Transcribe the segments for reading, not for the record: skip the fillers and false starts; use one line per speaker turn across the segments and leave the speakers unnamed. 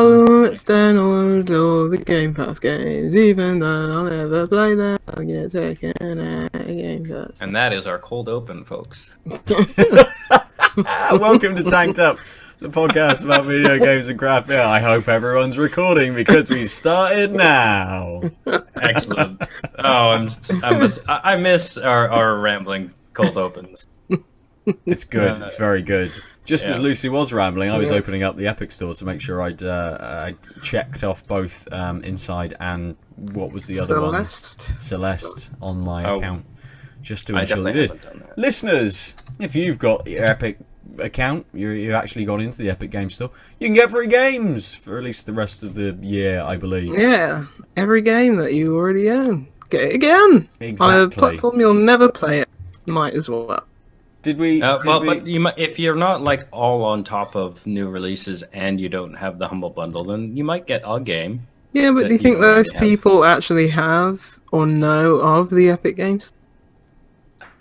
let's download all the Game Pass games, even though I'll never play them. I'll get taken out of Game Pass.
And that is our cold open, folks.
Welcome to Tanked Up, the podcast about video games and crap. Yeah, I hope everyone's recording because we've started now.
Excellent. Oh, I miss our rambling cold opens.
It's good. It's very good. Just as Lucy was rambling, I was opening up the Epic Store to make sure I'd checked off both Inside and what was the other one? Celeste on my account. Just to ensure they did. Listeners, if you've got your Epic account, you've actually gone into the Epic Game Store, you can get free games for at least the rest of the year, I believe.
Yeah, every game that you already own. Get it again.
Exactly.
On a platform you'll never play it. Might as well.
But you might, if you're not like all on top of new releases and you don't have the Humble Bundle, then you might get a game.
Yeah, but do you think those people actually have or know of the Epic Games?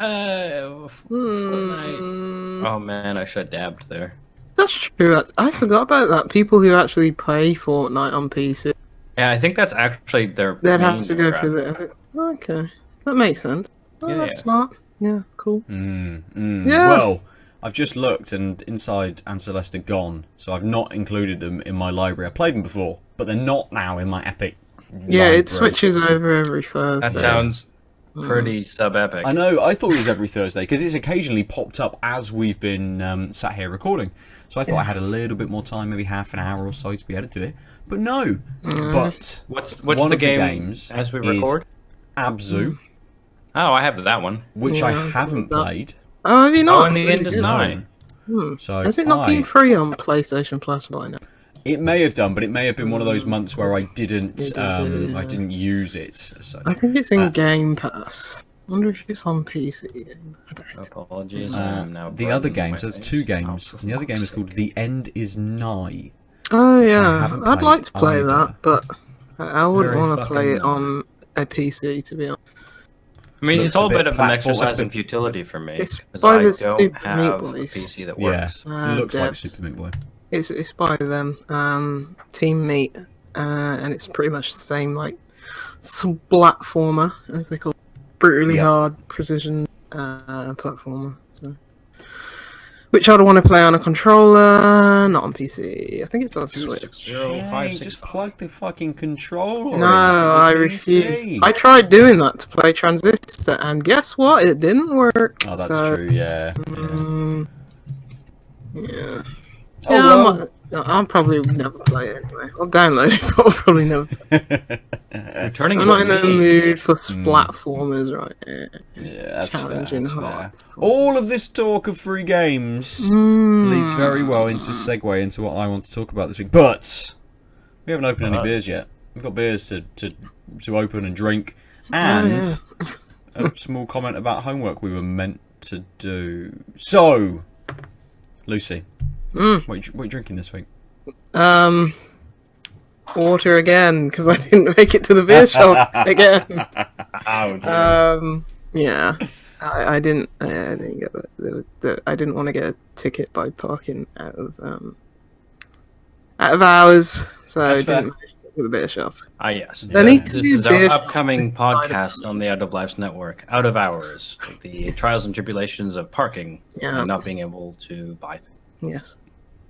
Fortnite. Oh man, I should have dabbed there.
That's true. I forgot about that. People who actually play Fortnite on PC.
Yeah, I think that's actually their.
They'd have to go through the Epic. Okay, that makes sense. Oh, that's smart. Yeah, cool. Yeah.
Well, I've just looked, and Inside and Celeste are gone, so I've not included them in my library. I played them before, but they're not now in my Epic.
Yeah,
library.
it switches over every Thursday.
That sounds pretty sub-epic.
I know. I thought it was every Thursday because it's occasionally popped up as we've been sat here recording. So I thought I had a little bit more time, maybe half an hour or so, to be able to do it. But no. But
what's
one
the
of
game
the games
as we record?
Abzu.
Oh, I have that one.
Which I haven't played.
Oh, have you not?
Oh, and the end is 9.
So
has it not been free on PlayStation Plus by now?
It may have done, but it may have been one of those months where I didn't use it. So,
I think it's in Game Pass. I wonder if it's on PC. I don't.
Apologies.
the other games, there's 2 games. The other game is called The End Is Nigh.
Oh yeah, I'd like to play that, but I wouldn't want to play it on a PC, to be honest.
I mean, it's all a bit of an exercise in futility for me.
It's by the
I don't
Super
have
Meat
a
Boys.
PC that works.
Yeah, looks like Super Meat Boy.
It's by them, Team Meat, and it's pretty much the same like splatformer, as they call it. Brutally hard precision platformer. So. Which I'd want to play on a controller, not on PC. I think it's on Switch.
Just plug the fucking controller.
No, I refuse. I tried doing that to play Transistor, and guess what? It didn't work.
Oh, that's true. Yeah.
Yeah.
Oh, well.
I'll probably never play it anyway. I'll download it, but I'll probably never play it. I'm not in the mood for splatformers right now.
Yeah, that's
challenging
fair. All of this talk of free games leads very well into a segue into what I want to talk about this week. But we haven't opened any beers yet. We've got beers to open and drink. And a small comment about homework we were meant to do. So, Lucy. What are you drinking this week?
Water again, because I didn't make it to the beer shop again. Yeah, I didn't get I didn't want to get a ticket by parking out of hours, so I didn't make it to the beer shop.
Ah, yes.
This
is our upcoming podcast on the Out of Lives Network, Out of Hours, the trials and tribulations of parking and not being able to buy things.
Yes,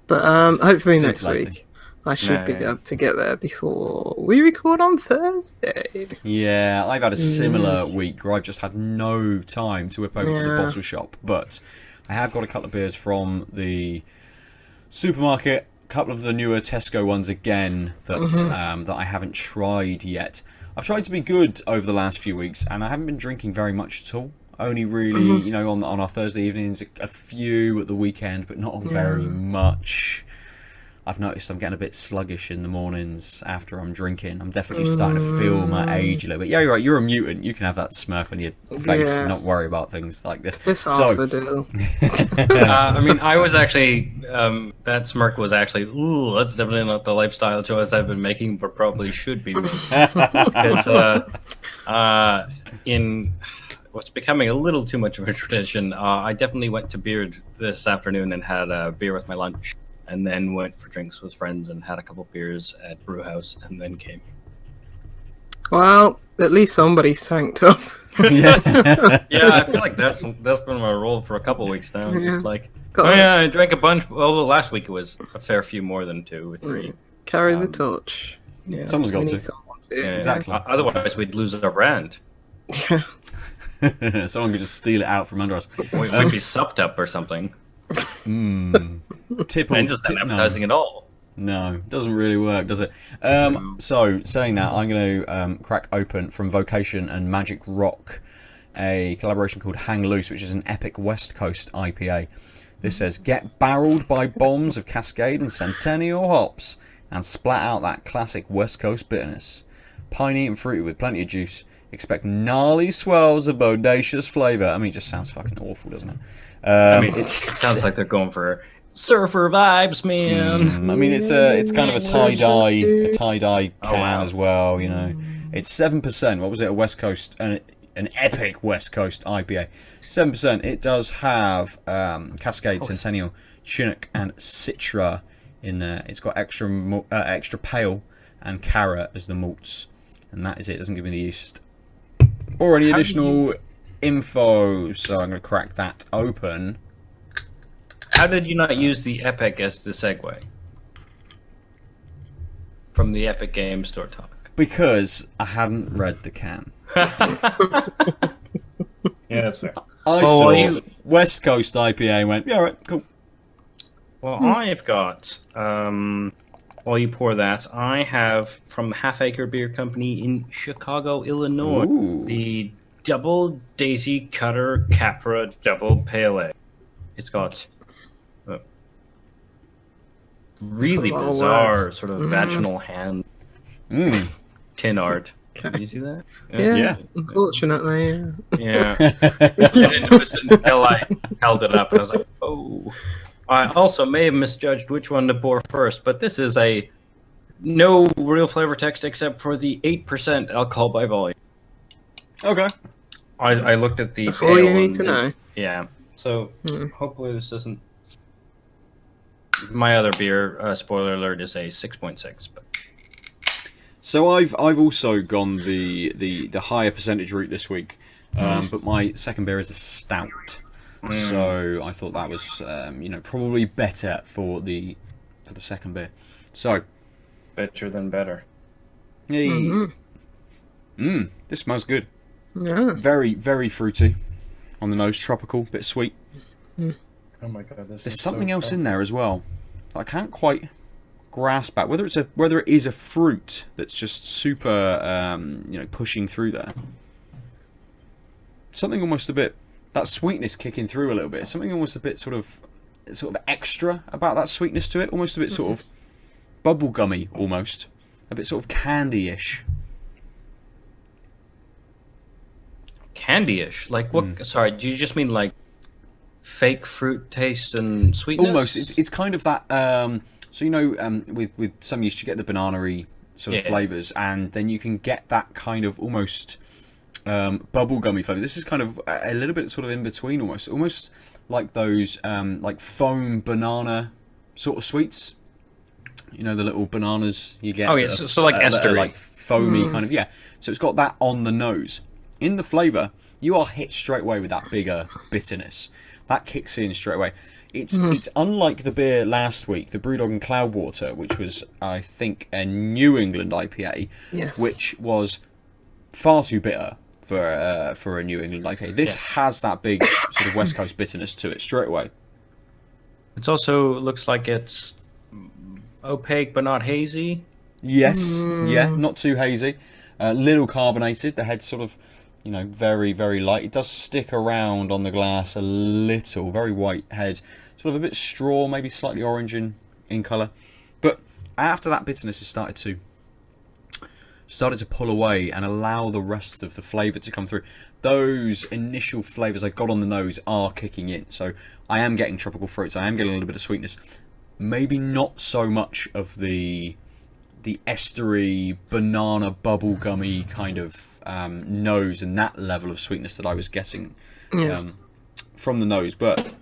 but hopefully next week I should be able to get there before we record on Thursday.
Yeah, I've had a similar week where I've just had no time to whip over to the bottle shop, but I have got a couple of beers from the supermarket, a couple of the newer Tesco ones again that that I haven't tried yet. I've tried to be good over the last few weeks, and I haven't been drinking very much at all. Only really, you know, on our Thursday evenings, a few at the weekend, but not very much. I've noticed I'm getting a bit sluggish in the mornings after I'm drinking. I'm definitely starting to feel my age a little bit. Yeah, you're right. You're a mutant. You can have that smirk on your face and not worry about things like this.
I mean, I was actually that smirk was actually. Ooh, that's definitely not the lifestyle choice I've been making, but probably should be making. Because in what's becoming a little too much of a tradition, I definitely went to Beard this afternoon and had a beer with my lunch. and then went for drinks with friends and had a couple beers at brew house, and then came.
Well, at least somebody's tanked up.
Yeah.
Yeah, I feel like that's been my role for a couple of weeks now.
Yeah.
Just like,
Got
oh
it.
yeah, I drank a bunch. Well, last week it was a fair few more than 2 or 3.
Carry the torch. Yeah,
Someone's got
we
to.
need someone to.
Yeah,
Exactly.
Otherwise, we'd lose our brand.
Someone could just steal it out from under us.
We'd be supped up or something.
Tipple.
And just not advertising at all.
No, doesn't really work, does it? So, saying that, I'm going to crack open from Vocation and Magic Rock a collaboration called Hang Loose, which is an epic West Coast IPA. This says, get barreled by bombs of Cascade and Centennial hops and splat out that classic West Coast bitterness. Piney and fruity with plenty of juice. Expect gnarly swells of bodacious flavour. I mean, it just sounds fucking awful, doesn't it?
I mean, it sounds like they're going for surfer vibes, man.
I mean, it's kind of a tie-dye can as well. You know, it's 7%. What was it? A West Coast, an epic West Coast IPA. 7%. It does have Cascade, Centennial, Chinook, and Citra in there. It's got extra pale and carrot as the malts, and that is it. It doesn't give me the yeast or any additional info. So I'm going to crack that open.
How did you not use the Epic as the segue from the Epic Game Store talk?
Because I hadn't read the can.
Yeah, that's fair.
I saw West Coast IPA and went, yeah, all right, cool.
Well, I've got, while you pour that, I have from Half Acre Beer Company in Chicago, Illinois, the Double Daisy Cutter Capra Double Pale Ale. It's got really bizarre sort of vaginal hand tin art. Can you see that?
Yeah. Unfortunately,
Yeah. I didn't notice it until I held it up, and I was like, oh. I also may have misjudged which one to pour first, but this is a no real flavor text except for the 8% alcohol by volume.
Okay.
I looked at the
that's all you
ale
need to
and-
know.
Yeah. So hopefully this doesn't. My other beer, spoiler alert, is a 6.6. But
So I've also gone the higher percentage route this week, but my second beer is a stout. So I thought that was probably better for the second beer. So
better than better.
hey. This smells good.
Yeah.
Very, very fruity on the nose, tropical, bit sweet.
Oh my god, this
There's something else in there as well. I can't quite grasp at whether it is a fruit that's just super pushing through there. Something almost a bit, that sweetness kicking through a little bit. Something almost a bit sort of extra about that sweetness to it. Almost a bit sort of bubblegummy, almost a bit sort of candy-ish.
Candy-ish? Like what? Sorry, do you just mean like fake fruit taste and sweetness?
Almost. It's kind of that. With some yeast you get the banana-y sort of flavors, and then you can get that kind of almost bubblegummy flavor. This is kind of a little bit sort of in between, almost like those like foam banana sort of sweets. You know, the little bananas you get.
Oh yeah, so like ester,
like foamy kind of. Yeah. So it's got that on the nose. In the flavour, you are hit straight away with that bigger bitterness. That kicks in straight away. It's unlike the beer last week, the Brewdog and Cloudwater, which was, I think, a New England IPA, which was far too bitter for a New England IPA. This has that big sort of West Coast bitterness to it straight away.
It also looks like it's opaque but not hazy.
Yes, not too hazy. Little carbonated. The head's sort of, very, very light. It does stick around on the glass a little. Very white head. Sort of a bit straw, maybe slightly orange in colour. But after that bitterness has started to pull away and allow the rest of the flavour to come through, those initial flavours I got on the nose are kicking in. So I am getting tropical fruits. I am getting a little bit of sweetness. Maybe not so much of the estery, banana, bubblegummy kind of nose and that level of sweetness that I was getting from the nose. But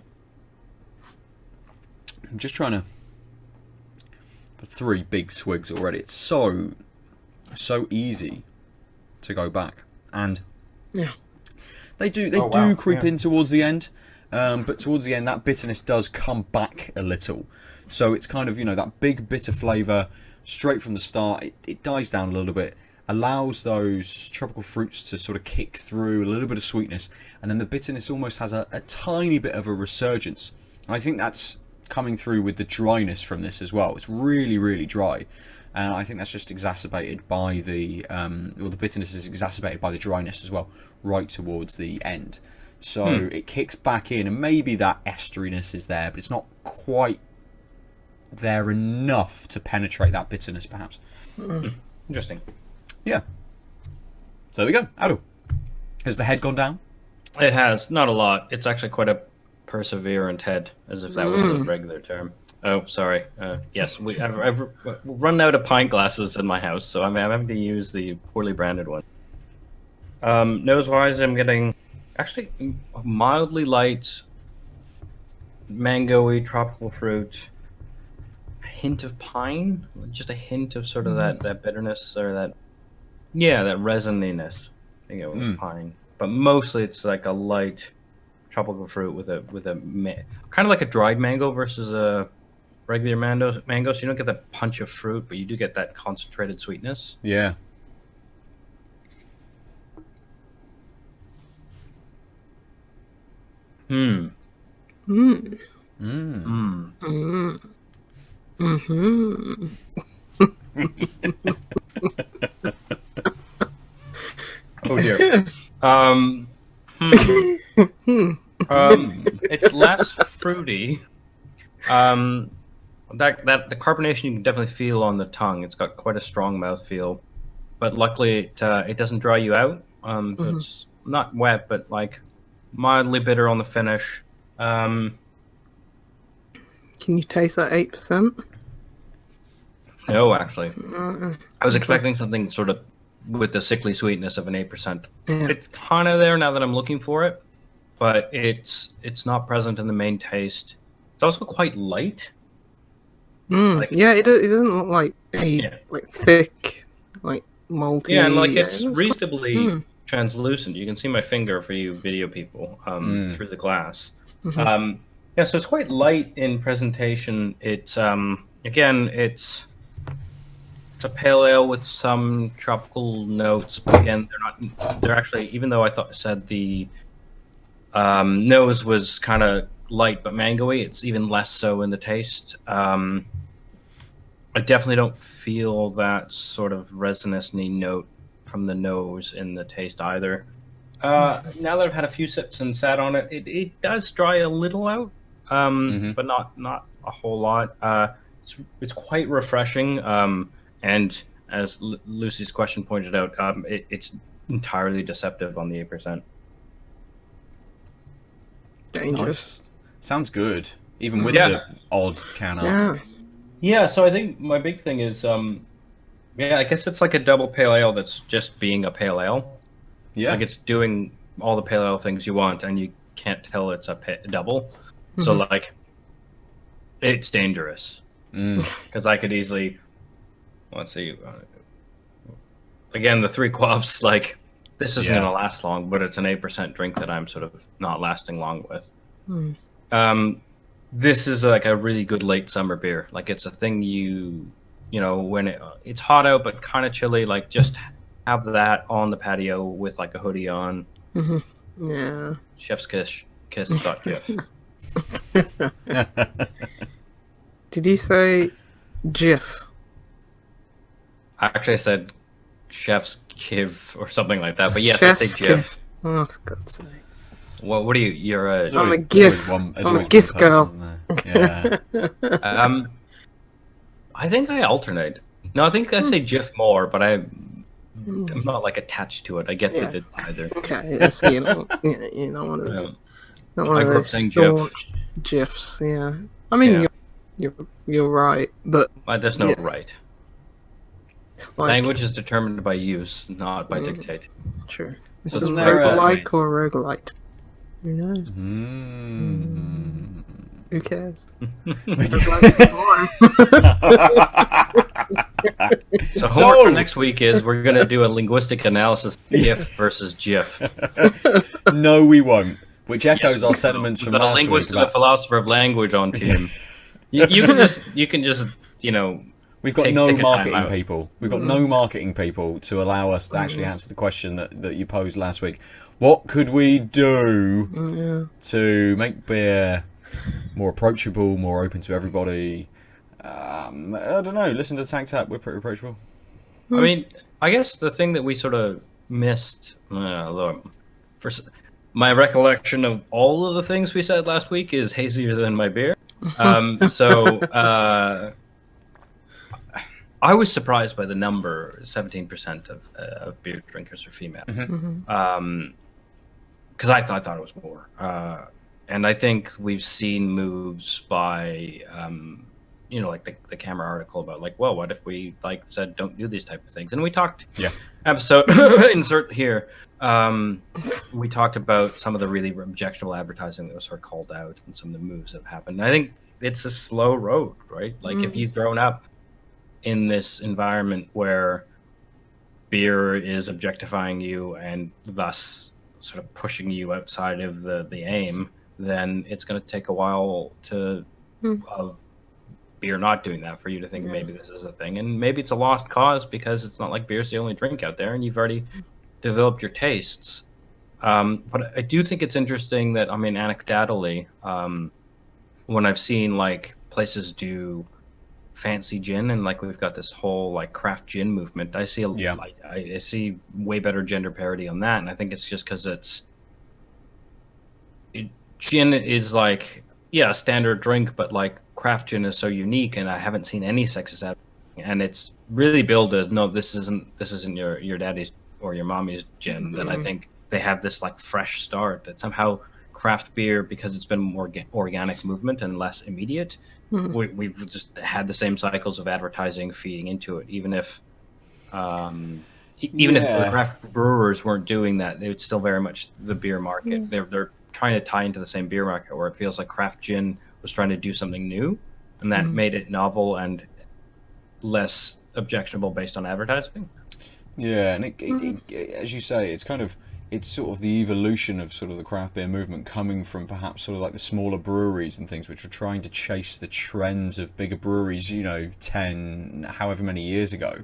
I'm just trying to 3 big swigs already. It's so easy to go back, and
yeah,
they do creep in towards the end, but towards the end that bitterness does come back a little. So it's kind of, you know, that big bitter flavour straight from the start. It dies down a little bit, allows those tropical fruits to sort of kick through, a little bit of sweetness, and then the bitterness almost has a tiny bit of a resurgence. And I think that's coming through with the dryness from this as well. It's really, really dry. And I think that's just exacerbated by the bitterness is exacerbated by the dryness as well, right towards the end. So it kicks back in, and maybe that esteriness is there, but it's not quite there enough to penetrate that bitterness, perhaps.
Interesting.
Yeah. So there we go. Aadil, has the head gone down?
It has. Not a lot. It's actually quite a perseverant head, as if that was a regular term. Oh, sorry. Yes, I've run out of pint glasses in my house, so I'm having to use the poorly branded one. Nose-wise, I'm getting actually mildly light, mango-y, tropical fruit, a hint of pine, just a hint of sort of that bitterness, or that resininess. I think it was pine, but mostly it's like a light tropical fruit with a kind of like a dried mango versus a regular mango. So you don't get that punch of fruit, but you do get that concentrated sweetness.
Yeah.
Mm.
Mm.
Mm-hmm.
Oh dear. It's less fruity. The carbonation you can definitely feel on the tongue. It's got quite a strong mouthfeel, but luckily it doesn't dry you out. It's not wet, but like mildly bitter on the finish.
Can you taste that 8%?
No, actually, I was expecting something sort of with the sickly sweetness of an 8%.
Yeah.
It's kind of there now that I'm looking for it, but it's not present in the main taste. It's also quite light. Like,
yeah, it doesn't look like like thick, like malty.
Yeah, and like it's reasonably translucent. You can see my finger for you video people through the glass. Yeah, so it's quite light in presentation. It's again, it's a pale ale with some tropical notes, but again, they're actually, even though I said the nose was kind of light but mangoey, it's even less so in the taste. I definitely don't feel that sort of resinous-y note from the nose in the taste either. Now that I've had a few sips and sat on it, it does dry a little out, but not a whole lot. It's quite refreshing, and as Lucy's question pointed out, it's entirely deceptive on the 8%.
Dangerous.
Nice. Sounds good, even with the odd can art.
Yeah, so I think my big thing is, I guess it's like a double pale ale that's just being a pale ale.
Yeah.
Like it's doing all the pale ale things you want, and you can't tell it's a double. So, like, it's dangerous. Because I could easily, let's see, again, the 3 quaffs, like, this isn't going to last long, but it's an 8% drink that I'm sort of not lasting long with. This is like a really good late summer beer. Like it's a thing you know, when it's hot out but kind of chilly, like just have that on the patio with like a hoodie on.
Yeah.
Chef's kiss. Jeff.
Did you say Jif?
Actually, I said chef's kiv or something like that. But yes,
Chef's
I say Jif.
Oh, for God's sake.
Well, what are you? You're a.
I'm a GIF. I'm a GIF girl.
Yeah.
I think I alternate. No, I think I say GIF more, but I'm not like attached to it. I get that either.
Okay, yes, you know one of them. Not one of those staunch GIFs. Yeah, I mean you're right, but
there's no right. Like, language is determined by use, not by dictate.
True. Is it roguelike or roguelite? Who knows? Who cares?
So homework for next week is we're going to do a linguistic analysis of GIF versus GIF.
No, we won't. Which echoes our sentiments from
We've got
last
a linguist
week.
and a philosopher of language on team. you can just
We've got
take
no
a
marketing
time out.
people. We've got no marketing people to allow us to actually answer the question that you posed last week. What could we do to make beer more approachable, more open to everybody? I don't know. Listen to Tank Tap. We're pretty approachable.
I mean, I guess the thing that we sort of missed, my recollection of all of the things we said last week is hazier than my beer. I was surprised by the number, 17% of beer drinkers are female. Because I thought it was more. And I think we've seen moves by, like the camera article about like, well, what if we said don't do these type of things? And we talked episode insert here. We talked about some of the really objectionable advertising that was sort of called out and some of the moves that have happened. I think it's a slow road, right? Like if you've grown up in this environment where beer is objectifying you and thus sort of pushing you outside of the aim, then it's going to take a while to beer not doing that for you to think maybe this is a thing. And maybe it's a lost cause because it's not like beer's the only drink out there and you've already developed your tastes. But I do think it's interesting that, anecdotally, when I've seen like places do fancy gin and like we've got this whole like craft gin movement, I see I see way better gender parity on that, and I think it's just because gin is like a standard drink, but like craft gin is so unique, and I haven't seen any sexist advertising, and it's really billed as no, this isn't your daddy's or your mommy's gin. Then I think they have this like fresh start that somehow craft beer, because it's been more organic movement and less immediate, we've just had the same cycles of advertising feeding into it. Even if the craft brewers weren't doing that, it was still very much the beer market. They're trying to tie into the same beer market, where it feels like craft gin was trying to do something new, and that made it novel and less objectionable based on advertising.
Yeah, and it, as you say, it's sort of the evolution of sort of the craft beer movement coming from perhaps sort of like the smaller breweries and things which were trying to chase the trends of bigger breweries, 10, however many years ago.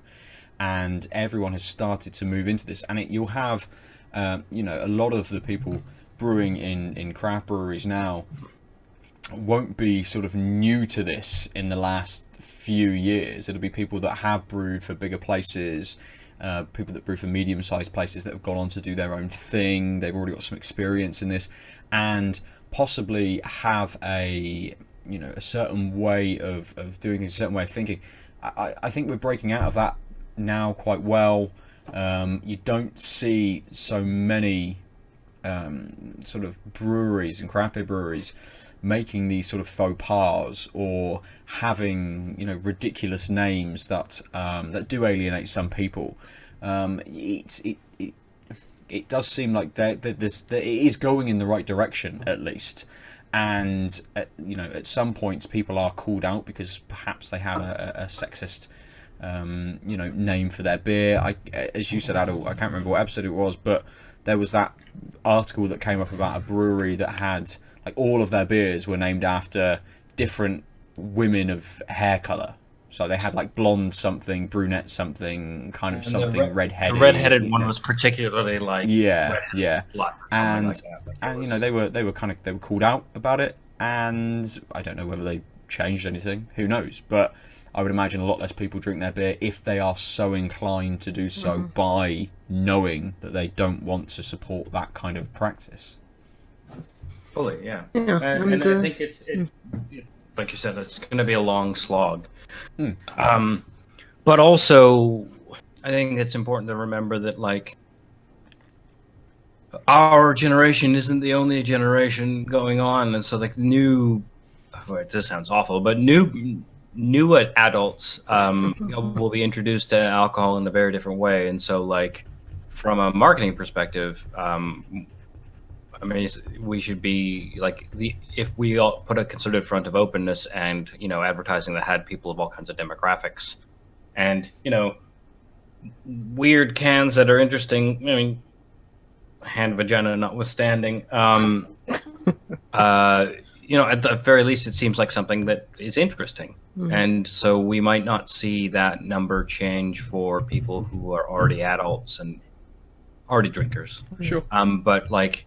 And everyone has started to move into this. And you'll have, a lot of the people brewing in craft breweries now won't be sort of new to this in the last few years. It'll be people that have brewed for bigger places, people that brew for medium-sized places that have gone on to do their own thing. They've already got some experience in this, and possibly have a certain way of doing things, a certain way of thinking. I think we're breaking out of that now quite well. You don't see so many sort of breweries and craft beer breweries making these sort of faux pas or having ridiculous names that do alienate some people. It does seem like that it is going in the right direction, at least. And at some points people are called out because perhaps they have a sexist name for their beer. As you said, Aadil, I can't remember what episode it was, but there was that article that came up about a brewery that had like all of their beers were named after different women of hair color. So they had like blonde something, brunette something, kind of something redheaded.
The redheaded one was particularly like
blood, and they were called out about it, and I don't know whether they changed anything. Who knows? But I would imagine a lot less people drink their beer if they are so inclined to do so by knowing that they don't want to support that kind of practice.
Fully, yeah. And I think it, like you said, it's going to be a long slog. But also, I think it's important to remember that, like, our generation isn't the only generation going on, and so like this sounds awful, but new adults will be introduced to alcohol in a very different way, and so like from a marketing perspective, I mean, we should be like if we all put a concerted front of openness and advertising that had people of all kinds of demographics, and weird cans that are interesting. I mean, hand vagina notwithstanding. At the very least, it seems like something that is interesting, and so we might not see that number change for people who are already adults and already drinkers.
Sure.
But like,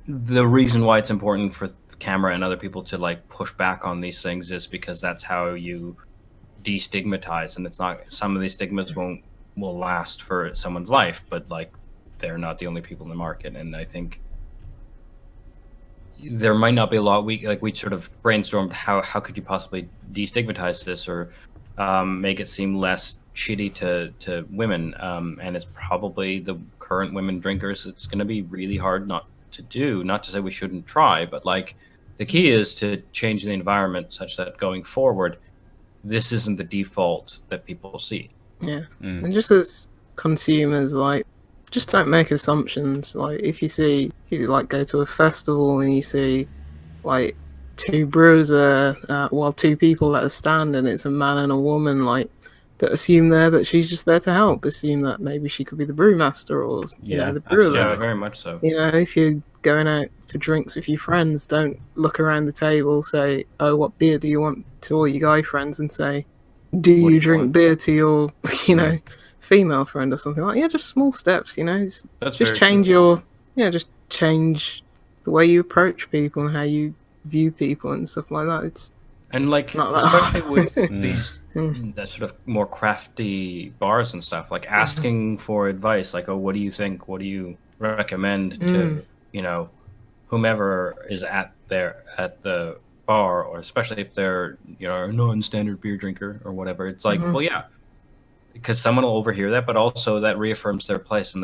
the reason why it's important for the camera and other people to like push back on these things is because that's how you destigmatize, and it's not. Some of these stigmas will last for someone's life, but like, they're not the only people in the market, and I think there might not be a lot. We sort of brainstormed how could you possibly destigmatize this or make it seem less shitty to women, and it's probably the current women drinkers. It's going to be really hard not to do. Not to say we shouldn't try, but like, the key is to change the environment such that going forward, this isn't the default that people see.
Yeah, and just as consumers, like, just don't make assumptions. Like, if you like go to a festival and you see like two brewers there, while two people at a stand, and it's a man and a woman, like, that assume that she's just there to help. Assume that maybe she could be the brewmaster or the brewer.
Yeah, very much so.
If you're going out for drinks with your friends, don't look around the table, say, "Oh, what beer do you want?" to all your guy friends, and say, "Do you drink beer?" to your female friend or something like. Yeah, just small steps. Just change just change the way you approach people and how you view people and stuff like that. It's not that
especially
hard.
with these that sort of more crafty bars and stuff, like asking for advice, like, oh, what do you think? What do you recommend to whomever is at the bar, or especially if they're a non-standard beer drinker or whatever. It's like, well, yeah, because someone will overhear that, but also that reaffirms their place, and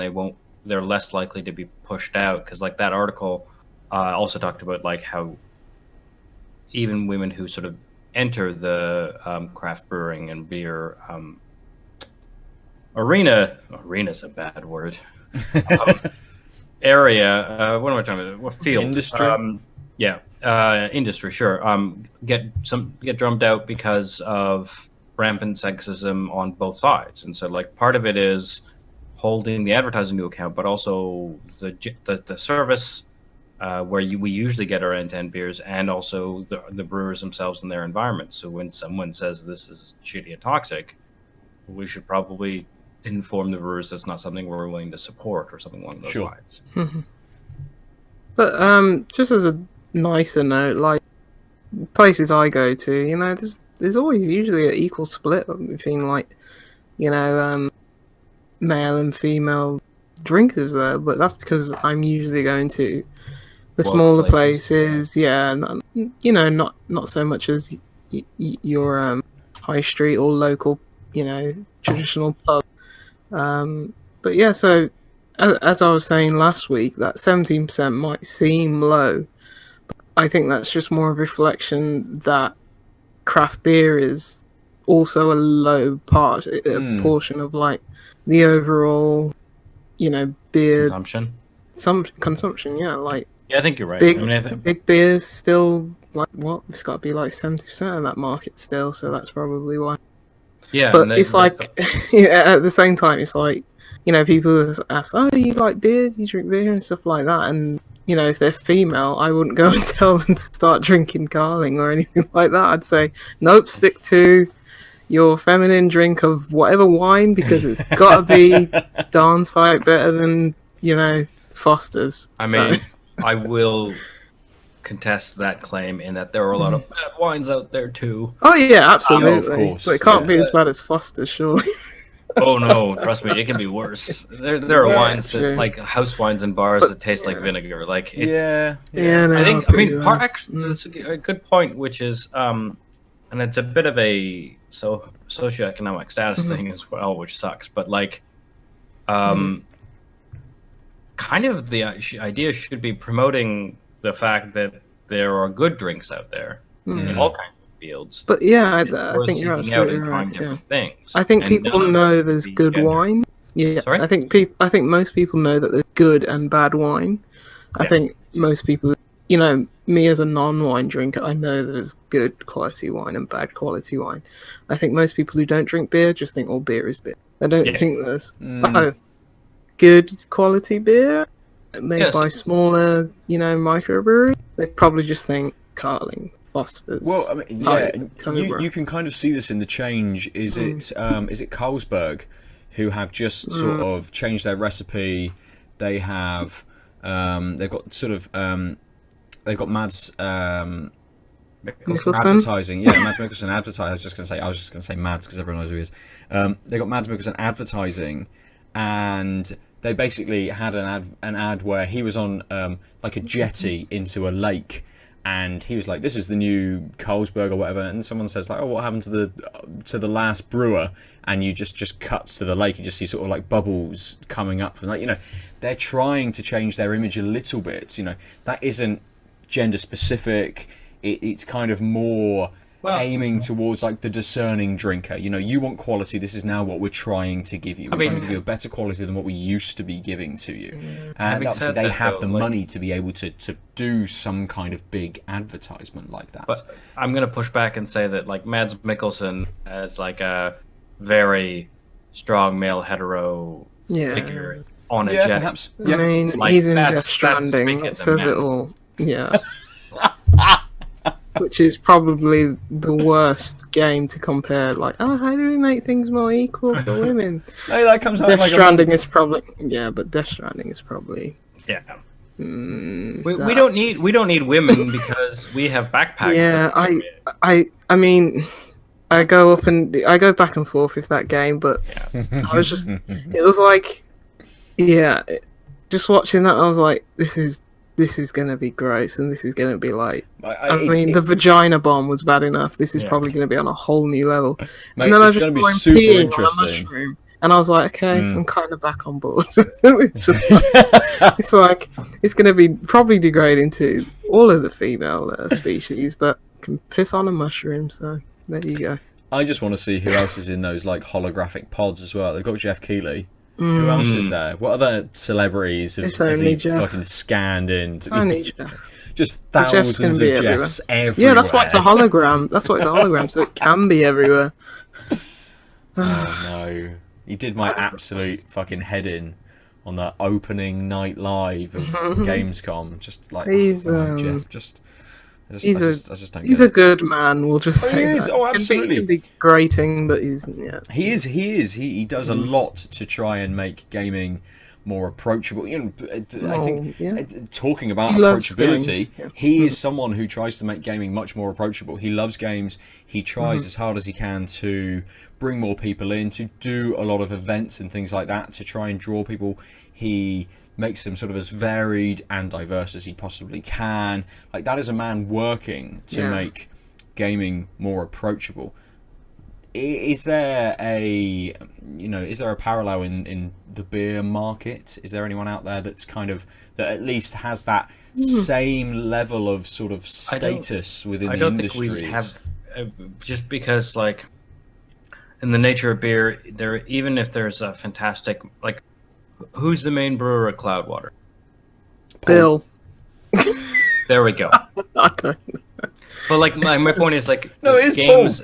they're less likely to be pushed out. Because like, that article also talked about like how even women who sort of enter the craft brewing and beer arena's a bad word, area, what am I talking about? What field?
Industry.
Industry, sure. Get drummed out because of rampant sexism on both sides, and so like, part of it is holding the advertising to account, but also the service where we usually get our end-to-end beers, and also the brewers themselves and their environment. So when someone says this is shitty and toxic, we should probably inform the brewers that's not something we're willing to support, or something along those lines.
But just as a nicer note, like, places I go to, there's always usually an equal split between like, male and female drinkers there, but that's because I'm usually going to the smaller places, not so much as your high street or local, traditional pub. But yeah, so as I was saying last week, that 17% might seem low, but I think that's just more a reflection that craft beer is also a low portion of like the overall, beer consumption. Yeah, like.
Yeah, I think you're right.
Big beer's still like what? It's got to be like 70% of that market still, so that's probably why.
Yeah,
but it's like, at the same time, it's like, people ask, "Oh, you like beer? Do you drink beer?" and stuff like that. And if they're female, I wouldn't go and tell them to start drinking Carling or anything like that. I'd say, nope, stick to your feminine drink of whatever wine, because it's got to be darn sight better than Foster's.
I mean, I will contest that claim in that there are a lot of bad wines out there too.
Oh yeah, absolutely.
Of course.
But it can't be as bad as Foster's, surely.
Oh no, trust me, it can be worse. There are wines that, like house wines in bars, that taste like vinegar. Like, it's, that's a good point, which is and it's a bit of a socioeconomic status thing as well, which sucks. But like, kind of the idea should be promoting the fact that there are good drinks out there in all kinds of fields.
But yeah, I think you're absolutely right. Yeah.
Things.
I think people know there's good wine. Yeah,
sorry?
I think most people know that there's good and bad wine. I think most people, you know, me as a non-wine drinker, I know there's good quality wine and bad quality wine. I think most people who don't drink beer just think all beer is beer. I don't think there's good quality beer made by smaller, you know, microbreweries. They probably just think Carling, Foster's.
Well, I mean, you can kind of see this in the change. Is it Carlsberg who have just sort of changed their recipe? They have they've got sort of they've got Mads advertising. Yeah, Mads Mikkelsen advertising. I was just gonna say Mads because everyone knows who he is. They got Mads Mikkelsen advertising, and they basically had an ad where he was on like a jetty into a lake, and he was like, "This is the new Carlsberg or whatever." And someone says like, "Oh, what happened to the last brewer?" And you just cuts to the lake. You just see sort of like bubbles coming up from, like, you know, they're trying to change their image a little bit. You know, that isn't gender specific. It's kind of more aiming towards like the discerning drinker. You know, you want quality. This is now what we're trying to give you. We're trying to give you a better quality than what we used to be giving to you. And obviously they have the money to be able to do some kind of big advertisement like that.
But I'm going to push back and say that like Mads Mikkelsen as like a very strong male hetero figure on a jet.
Perhaps.
I mean,
like,
he's in Death Stranding. It says it all. Yeah. Which is probably the worst game to compare. Like, oh, how do we make things more equal for women?
No, that comes out
Death
like
Stranding is probably but Death Stranding is probably
we don't need women because we have backpacks.
Yeah, I mean, I go back and forth with that game, but I was just it was like just watching that I was like, this is going to be gross, and this is going to be like... I mean, the vagina bomb was bad enough. This is probably going to be on a whole new level.
Mate,
and then I just
going to be
saw him
super
peeing
interesting.
on a mushroom, and I was like, okay, I'm kind of back on board. It's like, it's going to be probably degrading to all of the female species, but can piss on a mushroom, so there you go.
I just want to see who else is in those like holographic pods as well. They've got Jeff Keighley. Who else is there? What other celebrities has he fucking scanned in?
It's only Jeff.
Just thousands of Jeffs everywhere.
Yeah, that's why it's a hologram. That's why it's a hologram, so it can be everywhere.
Oh no. He did my absolute fucking head in on the opening night live of Gamescom. Just like, Jeff, I just don't
he's
get
a good man. We'll just say
he is.
that.
Oh, absolutely.
He can be grating, but
He is. He does a lot to try and make gaming more approachable. You know, I think talking about approachability, he is someone who tries to make gaming much more approachable. He loves games. He tries as hard as he can to bring more people in, to do a lot of events and things like that to try and draw people. He makes them sort of as varied and diverse as he possibly can. Like, that is a man working to make gaming more approachable. Is there a parallel in the beer market? Is there anyone out there that's kind of, that at least has that same level of sort of status within the industry?
Think we have, just because, like, in the nature of beer, there, even if there's a fantastic, like, who's the main brewer at Cloudwater?
Bill.
There we go.
I don't know.
But like my point is, like,
no, it's
games.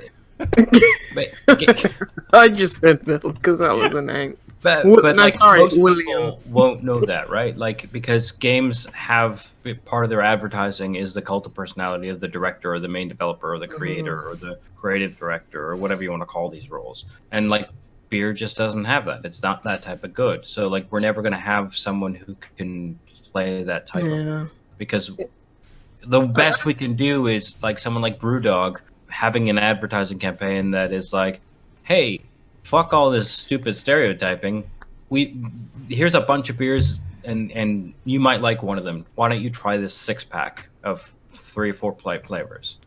I just said Bill because that was the name.
But
no,
like,
sorry,
most
William.
people won't know that, right? Like, because games have part of their advertising is the cult of personality of the director or the main developer or the creator or the creative director or whatever you want to call these roles. And like, beer just doesn't have that. It's not that type of good. So like, we're never going to have someone who can play that type of, because the best we can do is like someone like Brewdog having an advertising campaign that is like, hey, fuck all this stupid stereotyping. Here's a bunch of beers and you might like one of them. Why don't you try this 6-pack of 3 or 4 flavors?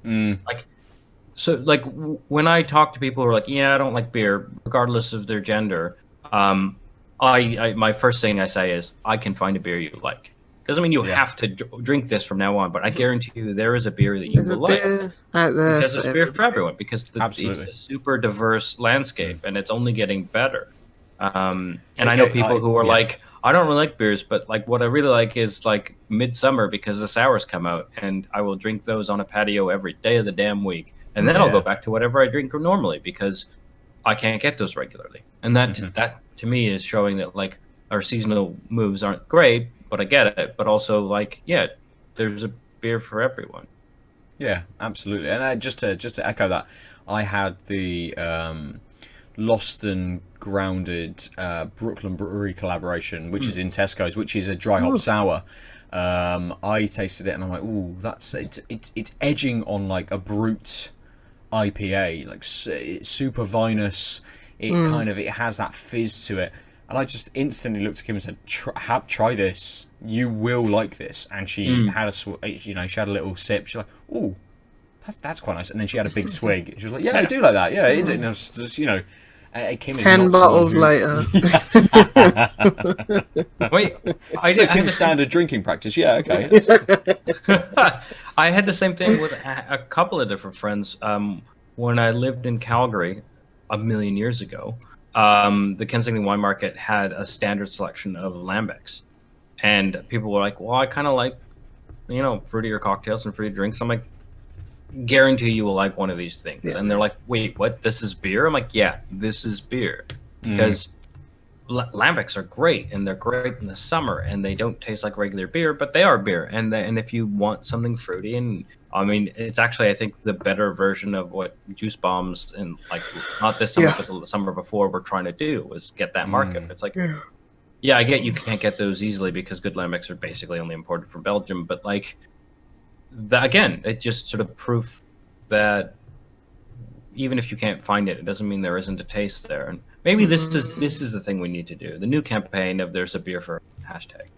Like, so like when I talk to people who are like, yeah, I don't like beer, regardless of their gender, my first thing I say is, I can find a beer you like. Doesn't mean you have to drink this from now on, but I guarantee you there is a beer that you will like.
Out there,
because it's beer for everyone, because it's a super diverse landscape and it's only getting better. And I know people who are like, I don't really like beers, but like what I really like is like midsummer because the sours come out, and I will drink those on a patio every day of the damn week, and then I'll go back to whatever I drink normally because I can't get those regularly, and that to me is showing that like our seasonal moves aren't great, but I get it. But also like there's a beer for everyone.
Yeah, absolutely. And just to echo that, I had the Lost and Grounded Brooklyn Brewery collaboration, which is in Tesco's, which is a dry hop sour. I tasted it and I'm like, ooh, it's edging on like a brute IPA, like it's super vinous. It it has that fizz to it, and I just instantly looked at Kim and said, "Try this. You will like this." And she had she had a little sip. She's like, ooh, that's quite nice. And then she had a big swig. She was like, yeah, I do like that. Yeah, it's, and it was just, Kim is
10 bottles later.
Wait,
Kim's standard drinking practice. Yeah, okay.
I had the same thing with a couple of different friends. When I lived in Calgary a million years ago, the Kensington Wine Market had a standard selection of lambics, and people were like, "Well, I kind of like, fruitier cocktails and fruity drinks." I'm like, guarantee you will like one of these things. And they're like, wait, what? This is beer? I'm like, yeah, this is beer. Because lambics are great, and they're great in the summer, and they don't taste like regular beer, but they are beer. And if you want something fruity, and I mean, it's actually, I think, the better version of what Juice Bombs and like not this summer, but the summer before were trying to do was get that market. It's like, yeah, I get you can't get those easily because good lambics are basically only imported from Belgium, but like, again, it just sort of proof that even if you can't find it, it doesn't mean there isn't a taste there. And maybe this is the thing we need to do. The new campaign of "There's a beer for" hashtag.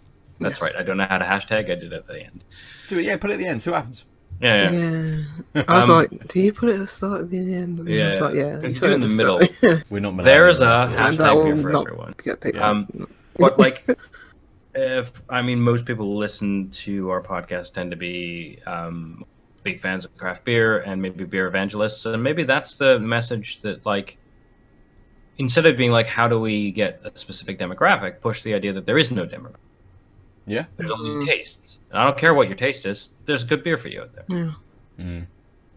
That's right. I don't know how to hashtag. I did it at the end.
Do it. Yeah, put it at the end. See what happens.
Yeah.
I was like, do you put it at the start of the end? And
yeah.
I was like, yeah.
You do it in the middle.
We're not.
There's a hashtag beer for everyone.
Get picked up.
But like, most people listen to our podcast tend to be big fans of craft beer and maybe beer evangelists, and maybe that's the message that, like, instead of being like, how do we get a specific demographic, push the idea that there is no demographic.
Yeah.
There's only tastes. And I don't care what your taste is. There's good beer for you out there.
Yeah.
And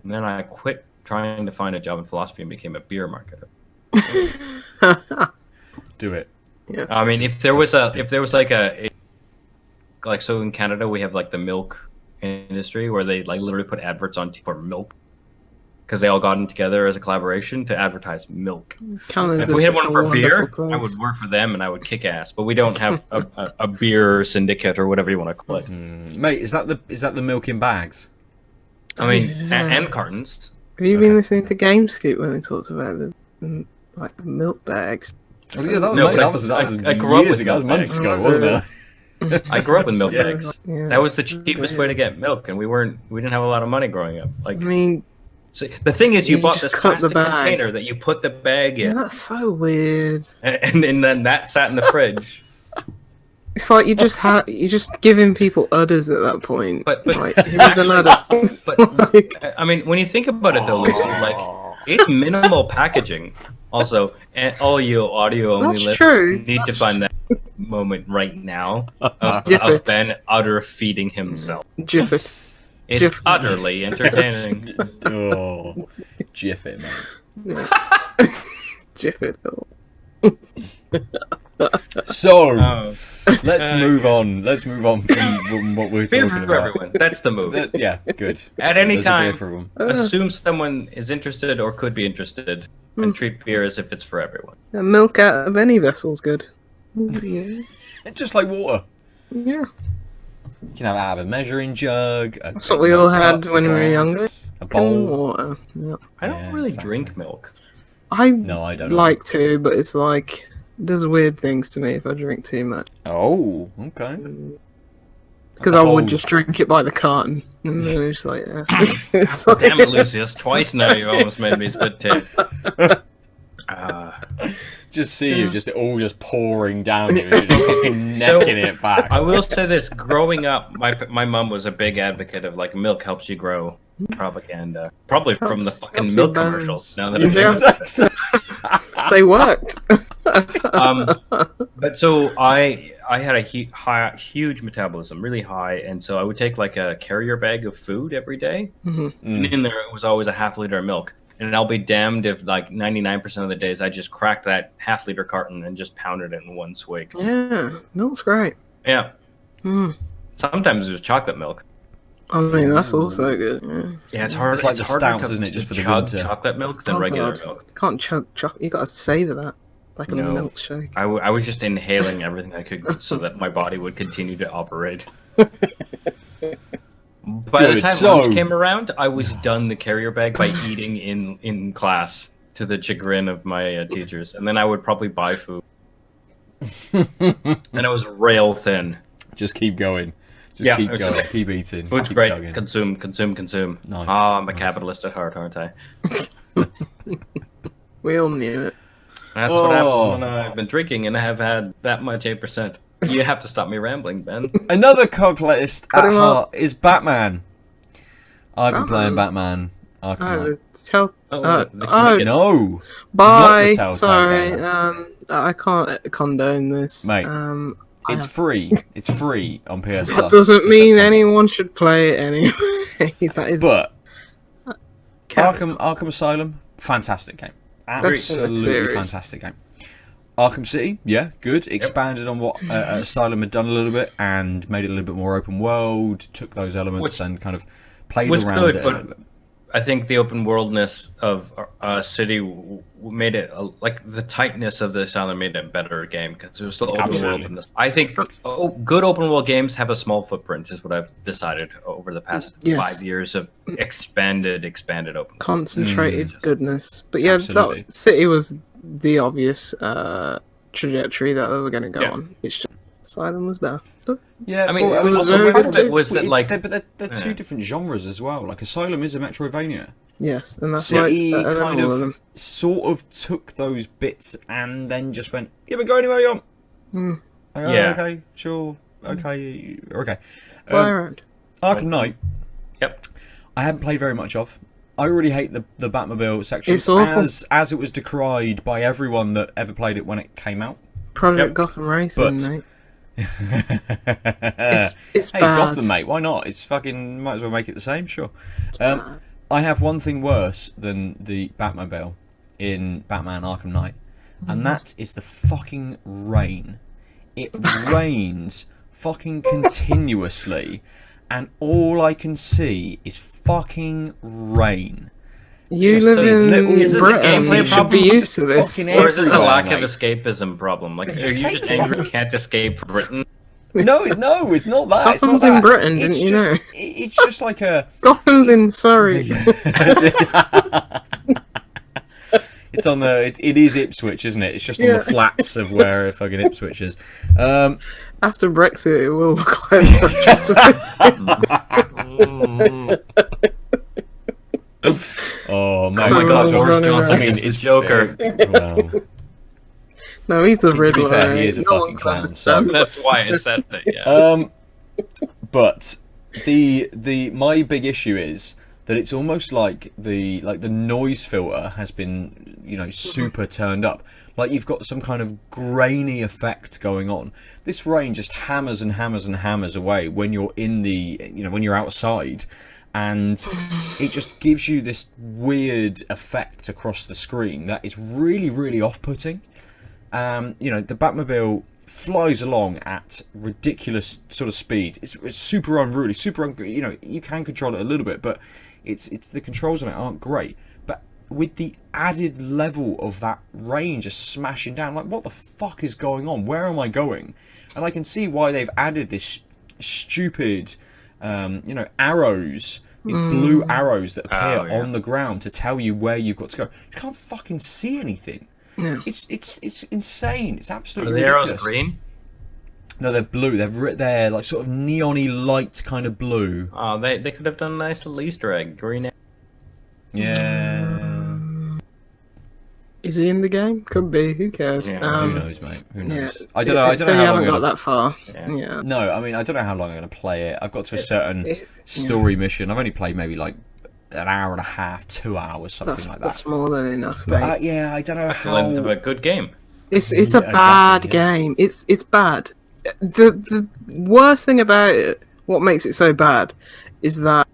then I quit trying to find a job in philosophy and became a beer marketer.
Do it.
Yes.
I mean, if there was like so in Canada we have like the milk industry where they like literally put adverts on for milk because they all got in together as a collaboration to advertise milk. If we had one for beer, I would work for them and I would kick ass. But we don't have a beer syndicate or whatever you want to call it.
Mate, is that the milk in bags?
I mean, and cartons.
Have you been listening to GameScoop when they talked about the milk bags?
Oh, yeah, that was years ago. That was months ago, wasn't it?
I grew up with milk bags. Yeah. That was the cheapest way to get milk, and we didn't have a lot of money growing up. Like, I mean, so the thing is, you bought this plastic container that you put the bag in.
Yeah, that's so weird.
And then that sat in the fridge.
It's like you just giving people udders at that point.
But
like, here's an udder.
But I mean, when you think about it, though, Lucy, like it's minimal packaging. Also, and all you audio-only listeners need to find that moment right now of Ben udder feeding himself.
Jiff it.
It's utterly entertaining.
Jiff it, man.
Jiff it.
So, let's move on. Let's move on from what we're talking about.
Beer for everyone. That's the move.
Yeah, good.
At any time, assume someone is interested or could be interested, and treat beer as if it's for everyone.
Milk out of any vessel's good. Yeah.
Just like water.
Yeah.
You can have it out of a measuring jug.
That's what we all had when we were younger.
A bowl.
Water. Yep.
I don't really drink milk.
I
don't
like to, but it's like does weird things to me if I drink too much.
Oh, okay.
Because I would just drink it by the carton, and then it's like,
Damn it, Lucius! Twice now you almost made me spit tea.
Just see you, just pouring down you, just fucking necking it back.
I will say this: growing up, my mum was a big advocate of like milk helps you grow propaganda. Probably from the fucking
Helps
milk
your
commercials.
bones.
Now that I think about it.
They worked.
But so I had a huge metabolism, really high, and so I would take like a carrier bag of food every day, and in there it was always a half-liter of milk. And I'll be damned if like 99% of the days I just crack that half-liter carton and just pounded it in one swig.
Yeah, milk's great.
Yeah.
Mm.
Sometimes it was chocolate milk.
I mean, that's also good. Yeah,
Yeah, it's hard.
It's like the
harder
stouts, isn't it, just for the
chug
winter?
chocolate milk than regular milk.
Can't chug chocolate. You gotta savor that like a milkshake.
I was just inhaling everything I could so that my body would continue to operate. By the time lunch came around, I was done the carrier bag by eating in class to the chagrin of my teachers, and then I would probably buy food. And I was rail thin.
Just keep going. Just keep going. Keep eating.
Food's
keep
great.
chugging.
Consume.
Nice.
I'm a capitalist at heart, aren't I?
We all knew it.
That's what happens when I've been drinking and I have had that much 8%. You have to stop me rambling, Ben.
Another completist at heart is Batman. I've been playing Batman Arkham Knight. No.
Bye.
Not the
Sorry. I can't condone this.
Mate, it's free. It's free on PS Plus.
That doesn't mean anyone should play it anyway. That is.
But Arkham Asylum, fantastic game. Absolutely fantastic game. Arkham City, yeah, good. Expanded on what Asylum had done a little bit and made it a little bit more open world. Took those elements and kind of played around with it a little bit.
I think the open worldness of City made it like the tightness of the Asylum made it a better game because it was still open worldness. I think good open world games have a small footprint, is what I've decided over the past 5 years of expanded open.
Concentrated goodness, but yeah, that City was the obvious trajectory that they were going to go on. It's just Asylum was better.
Yeah,
I mean,
but they're two different genres as well. Like Asylum is a Metroidvania.
Yes, and that's
City
why it's
kind of sort of took those bits and then just went, "Yeah, but go anywhere you want." Okay, sure. Okay. Arkham Knight.
Yep.
I haven't played very much of. I already hate the Batmobile section, as it was decried by everyone that ever played it when it came out.
Project Gotham Racing, mate. It's
hey,
bad.
Gotham, mate. Why not? It's fucking. Might as well make it the same. Sure. I have one thing worse than the Batmobile in Batman Arkham Knight, and that is the fucking rain. It rains fucking continuously, and all I can see is fucking rain.
You live in Britain. You should be used to this.
Or is this a lack of escapism problem? Like, are you just angry you can't escape Britain?
No, it's not that.
Gotham's in Britain, didn't you know?
It's just like a...
Gotham's in Surrey.
It's on the... It is Ipswich, isn't it? It's just on the flats of where fucking Ipswich is.
After Brexit, it will look like
Oh my
God, Boris Johnson is his Joker.
No, he's the Riddler.
To be fair, he is a fucking clown. So
that's why I said that. Yeah.
But my big issue is that it's almost like the noise filter has been super turned up. Like you've got some kind of grainy effect going on. This rain just hammers and hammers and hammers away when you're in when you're outside. And it just gives you this weird effect across the screen that is really, really off-putting. The Batmobile flies along at ridiculous sort of speed. It's super unruly, you can control it a little bit, but it's the controls on it aren't great. But with the added level of that rain just smashing down, like what the fuck is going on? Where am I going? And I can see why they've added this stupid arrows, these blue arrows that appear on the ground to tell you where you've got to go. You can't fucking see anything.
No.
It's insane. It's absolutely
ridiculous. Are the
ridiculous.
arrows green?
No, they're blue. They're like sort of neon-y light kind of blue.
Oh, they could have done a nice little Easter egg. Green.
Yeah.
Is he in the game? Could be. Who cares?
Yeah, who knows, mate? Who knows?
Yeah.
I don't know. I don't know
you
how
haven't
long
got that far. Yeah.
No, I mean, I don't know how long I'm going to play it. I've got to a certain story mission. I've only played maybe like an hour and a half, 2 hours, something like that.
That's more than enough,
But,
mate.
yeah, I don't know
That's the length of
how.
a good game.
It's a bad
exactly, yeah.
game. It's bad. The worst thing about it, what makes it so bad, is that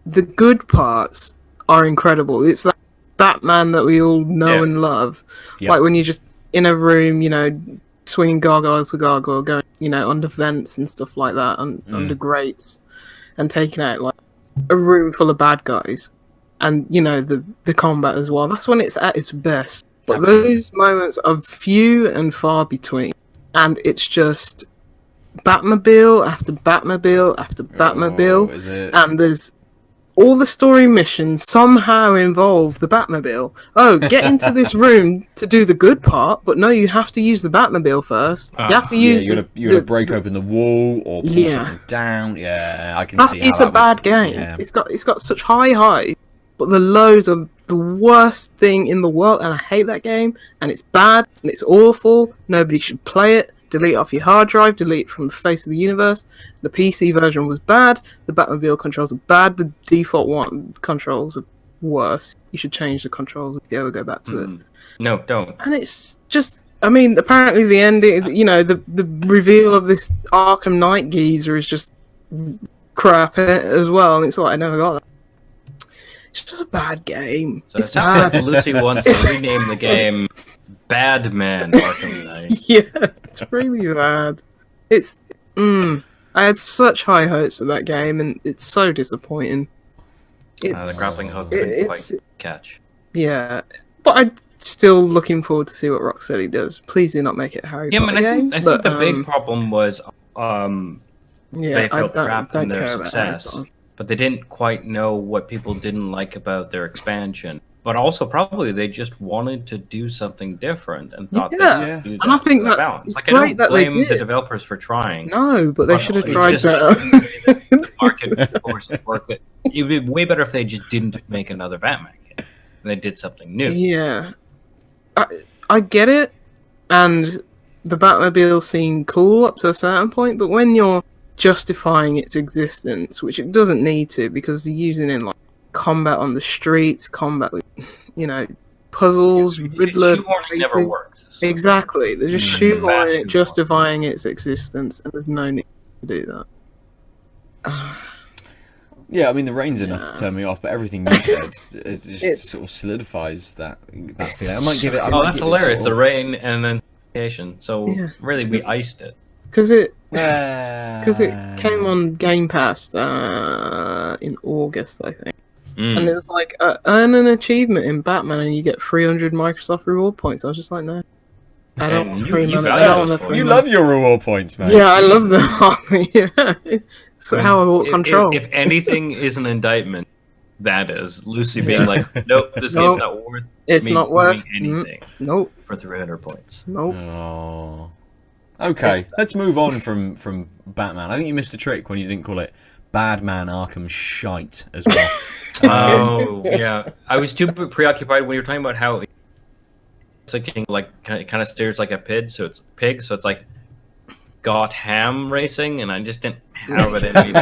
the good parts are incredible. It's that Batman that we all know and love.
Yep.
Like when you're just in a room, you know, swinging gargoyle to gargoyle, going, you know, under vents and stuff like that, under grates, and taking out like a room full of bad guys, and you know the combat as well. That's when it's at its best. But
Absolutely.
those moments are few and far between, and it's just Batmobile after Batmobile after Batmobile,
Is it?
and there's all the story missions somehow involve the Batmobile. Oh, get into this room to do the good part, but no, you have to use the Batmobile first. You have to use.
You gotta break open the wall or pull something down. Yeah, I can see how
It's a bad game.
Yeah.
It's got such high highs, but the lows are the worst thing in the world, and I hate that game. And it's bad and it's awful. Nobody should play it. Delete it off your hard drive. Delete it from the face of the universe. The PC version was bad. The Batmobile controls are bad. The default controls are worse. You should change the controls if you ever go back to it.
No, don't.
And it's just, I mean, apparently the ending, you know, the reveal of this Arkham Knight geezer is just crap as well. And it's like, I never got that. It's just a bad game.
So it
It's
sounds
bad.
like Lucy wants to rename the game Batman Arkham Knight.
Yeah, it's really bad. It's, I had such high hopes for that game, and it's so disappointing.
The grappling hook couldn't quite catch.
Yeah, but I'm still looking forward to see what Rocksteady does. Please do not make it a Harry Potter game.
I think the big problem was
yeah,
they felt trapped in
don't
their
care about Harry
success,
Potter.
but they didn't quite know what people didn't like about their expansion. But also, probably they just wanted to do something different and thought they could do that.
And I think that's
balance. Like,
great
I
that
don't
they
blame the
did.
developers for trying.
No, but they should have
It's
tried
just
better.
the market forces work. It would be way better if they just didn't make another Batman game. And they did something new.
Yeah, I get it, and the Batmobile seemed cool up to a certain point, but when you're justifying its existence, which it doesn't need to, because they're using it in like combat on the streets, combat with, you know, puzzles, Riddler.
Shoehorning never works. So
Exactly, they're just
Bad
shoehorning it,
shoehorn.
justifying its existence, and there's no need to do that.
Yeah, I mean the rain's enough to turn me off, but everything you said, it just sort of solidies that feeling. I might give it.
Oh, that's hilarious! The rain and then vacation. So really, we iced it.
Because it
Because
came on Game Pass in August, I think. And it was like, earn an achievement in Batman and you get 300 Microsoft reward points. I was just like, no. I don't want free money. I don't want
You love your reward points, man.
Yeah, I love them. Yeah. It's how I want control.
If anything is an indictment, that is Lucy being like, nope, this game's not worth
It's not worth
anything
Nope.
for 300 points.
Nope.
Oh. Okay, let's move on from Batman. I think you missed a trick when you didn't call it Batman Arkham Shite as well.
Oh, yeah. I was too preoccupied when you were talking about how it's like kind of steers like a pig, so it's like Gotham racing, and I just didn't have it in me.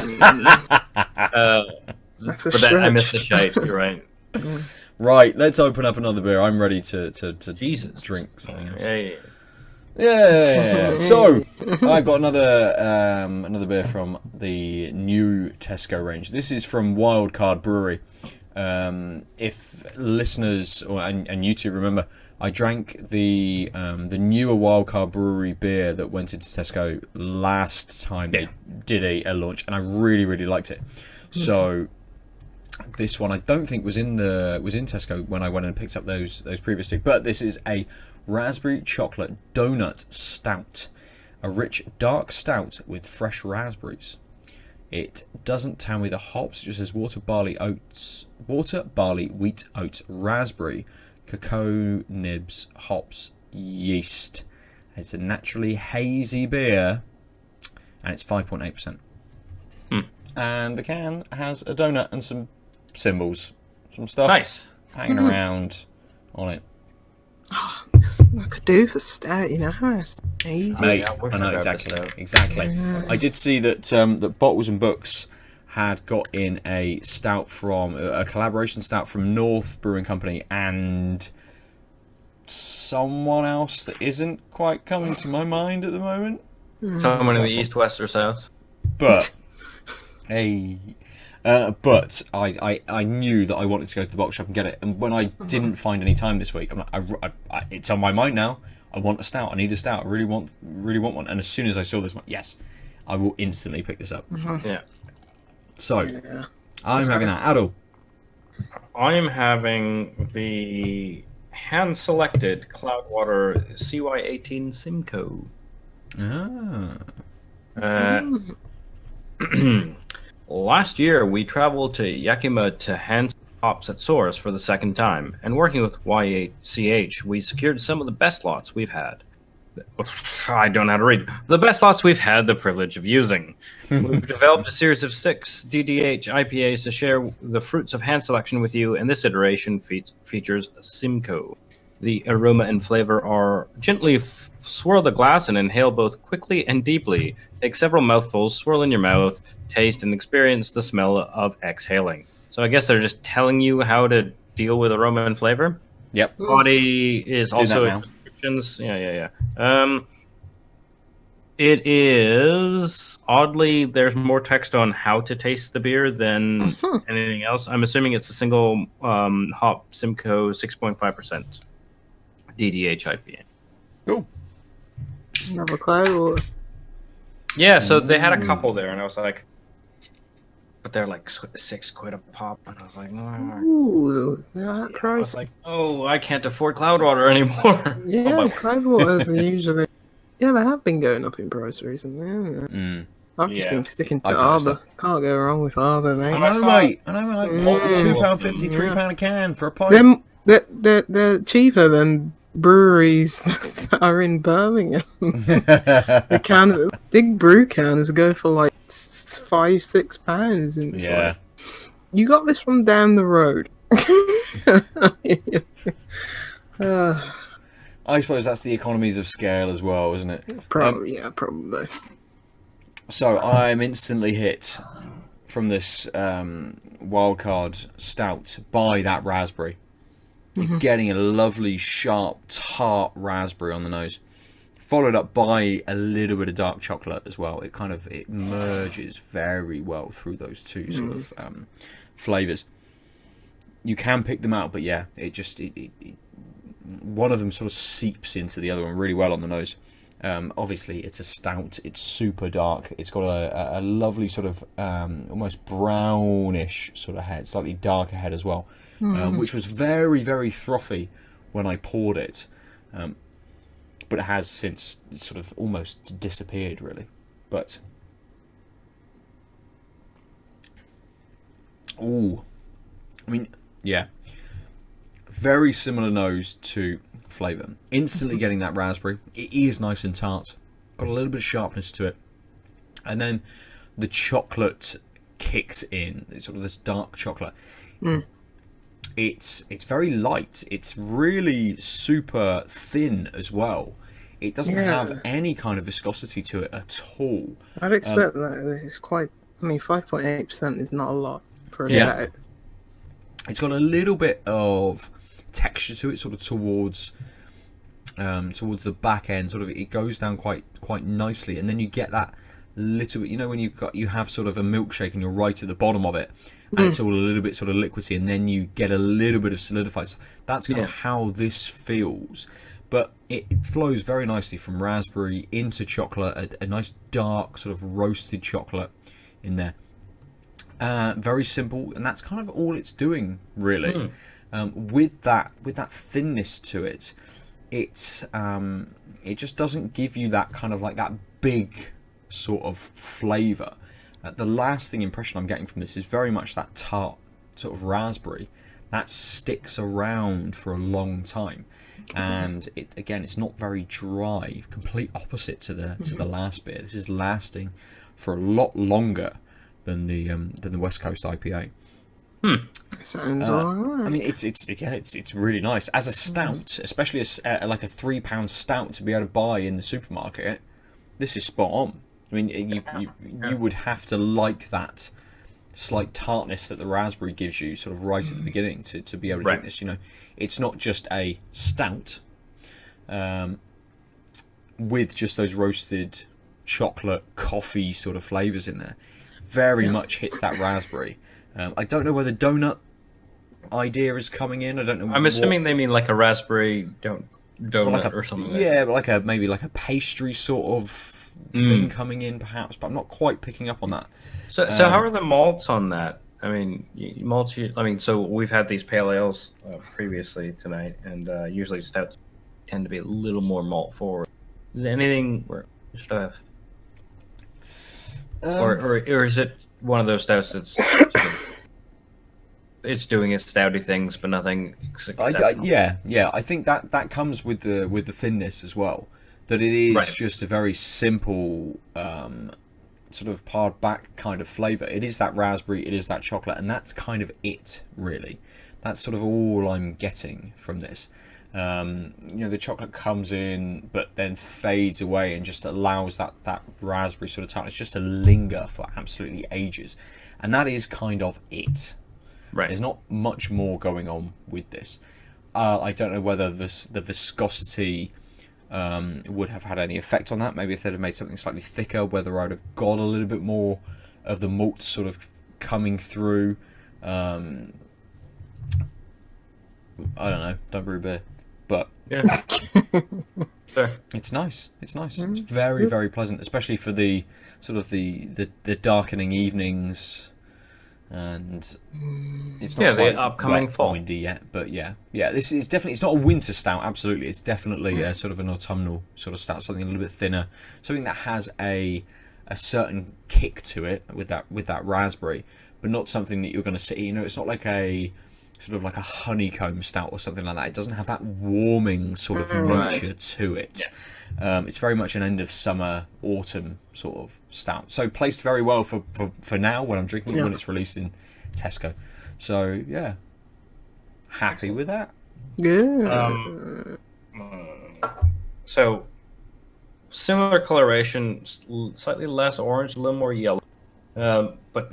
That's a
but I missed the
stretch.
shite. You're right.
Right, let's open up another beer. I'm ready to
Jesus.
drink something else.
Hey.
Yeah. So I've got another beer from the new Tesco range. This is from Wildcard Brewery. If listeners and you two remember, I drank the newer Wildcard Brewery beer that went into Tesco last time they did a launch, and I really liked it. So this one I don't think was in Tesco when I went and picked up those previously, but this is a raspberry chocolate donut stout, a rich dark stout with fresh raspberries. It doesn't tell me the hops, it just says water, barley, wheat, oats, raspberry, cacao nibs, hops, yeast. It's a naturally hazy beer, and it's 5.8%. And the can has a donut and some symbols, some stuff hanging around on it.
It's like a doofus stout, you know.
Mate, I know exactly.
Yeah.
I did see that that Bottles and Books had got in a stout from a collaboration stout from North Brewing Company and someone else that isn't quite coming to my mind at the moment.
Someone in the east, west, or south.
But but I knew that I wanted to go to the box shop and get it, and when I didn't find any time this week, I'm like, it's on my mind now. I want a stout. I need a stout. I really want one. And as soon as I saw this one, yes, I will instantly pick this up.
Yeah.
So I'm having that. Aadil.
I'm having the hand-selected Cloudwater CY18 Simcoe. Last year, we traveled to Yakima to hand hops at Source for the second time, and working with YACH, we secured some of the best lots we've had. I don't know how to read. The best lots we've had the privilege of using. We've developed a series of 6 DDH IPAs to share the fruits of hand selection with you, and this iteration features Simcoe. The aroma and flavor are gently swirl the glass and inhale both quickly and deeply. Take several mouthfuls, swirl in your mouth, taste, and experience the smell of exhaling. So I guess they're just telling you how to deal with aroma and flavor.
Yep.
Body is also in descriptions. Yeah. It is oddly there's more text on how to taste the beer than anything else. I'm assuming it's a single hop Simcoe 6.5% DDH IPA.
Cool.
Another Cloudwater.
Yeah, so they had a couple there, and I was like, but they're like £6 a pop, and I was like,
ooh, that price.
I was like, oh, I can't afford Cloudwater anymore.
Yeah, Cloudwaters are usually. Yeah, they have been going up in price recently. I've just been sticking to Arbor. Can't go wrong with Arbor, mate.
I know, mate. I know, like £2.50, £3 a can for a pint.
They're cheaper than breweries that are in Birmingham. The big brew cans go for like £5-6, and it's like, you got this from down the road.
I suppose that's the economies of scale as well, isn't it?
Probably.
So I'm instantly hit from this wildcard stout by that raspberry. You're getting a lovely, sharp, tart raspberry on the nose, followed up by a little bit of dark chocolate as well. It merges very well through those two sort of flavors. You can pick them out, but yeah, one of them sort of seeps into the other one really well on the nose. Obviously, it's a stout. It's super dark. It's got a lovely sort of almost brownish sort of head, slightly darker head as well, which was very, very frothy when I poured it. But it has since sort of almost disappeared, really. But I mean, yeah, very similar nose to flavour. Instantly getting that raspberry. It is nice and tart. Got a little bit of sharpness to it. And then the chocolate kicks in. It's sort of this dark chocolate. It's very light. It's really super thin as well. It doesn't have any kind of viscosity to it at all.
I'd expect that. It's quite... I mean, 5.8% is not a lot for a stout.
It's got a little bit of texture to it, sort of towards the back end. Sort of, it goes down quite nicely, and then you get that little bit. You know, when you have sort of a milkshake and you're right at the bottom of it, and it's all a little bit sort of liquidy, and then you get a little bit of solidified. So that's kind of how this feels. But it flows very nicely from raspberry into chocolate, a nice dark sort of roasted chocolate in there. Very simple, and that's kind of all it's doing, really. With that thinness to it, it just doesn't give you that kind of like that big sort of flavour. The lasting impression I'm getting from this is very much that tart sort of raspberry that sticks around for a long time, and it's not very dry. Complete opposite to the last beer. This is lasting for a lot longer than the West Coast IPA.
Sounds alright.
I mean, it's really nice as a stout, especially like a £3 stout to be able to buy in the supermarket. This is spot on. I mean, you would have to like that slight tartness that the raspberry gives you sort of right at the beginning to be able to drink this. You know, it's not just a stout with just those roasted chocolate coffee sort of flavors in there. Very much hits that raspberry. I don't know where the donut idea is coming in. I don't know.
I'm assuming they mean like a raspberry donut or something.
Yeah, but maybe like a pastry sort of thing coming in, perhaps. But I'm not quite picking up on that.
So how are the malts on that? I mean, malts. I mean, so we've had these pale ales previously tonight, and usually stouts tend to be a little more malt forward. Is there anything where should I have? Or is it one of those stouts that's sort of, it's doing its stouty things, but nothing exceptional?
Yeah. I think that comes with the thinness as well. That it is just a very simple sort of pared back kind of flavour. It is that raspberry, it is that chocolate, and that's kind of it, really. That's sort of all I'm getting from this. The chocolate comes in, but then fades away and just allows that raspberry sort of tartness just to linger for absolutely ages. And that is kind of it.
Right.
There's not much more going on with this. I don't know whether the viscosity would have had any effect on that. Maybe if they'd have made something slightly thicker, whether I'd have got a little bit more of the malt sort of coming through. I don't know. Don't brew beer. But
yeah, sure.
It's nice. It's very, very pleasant, especially for the sort of the darkening evenings, and it's not quite
the upcoming fall
windy yet. But yeah. This is definitely, it's not a winter stout. Absolutely, it's definitely a sort of an autumnal sort of stout, something a little bit thinner, something that has a certain kick to it with that raspberry, but not something that you're going to sit. You know, it's not like a sort of like a honeycomb stout or something like that. It doesn't have that warming sort of nature to it. Yeah. It's very much an end of summer, autumn sort of stout. So placed very well for now when I'm drinking it, when it's released in Tesco. So yeah, happy with that.
Yeah.
So similar coloration, slightly less orange, a little more yellow, but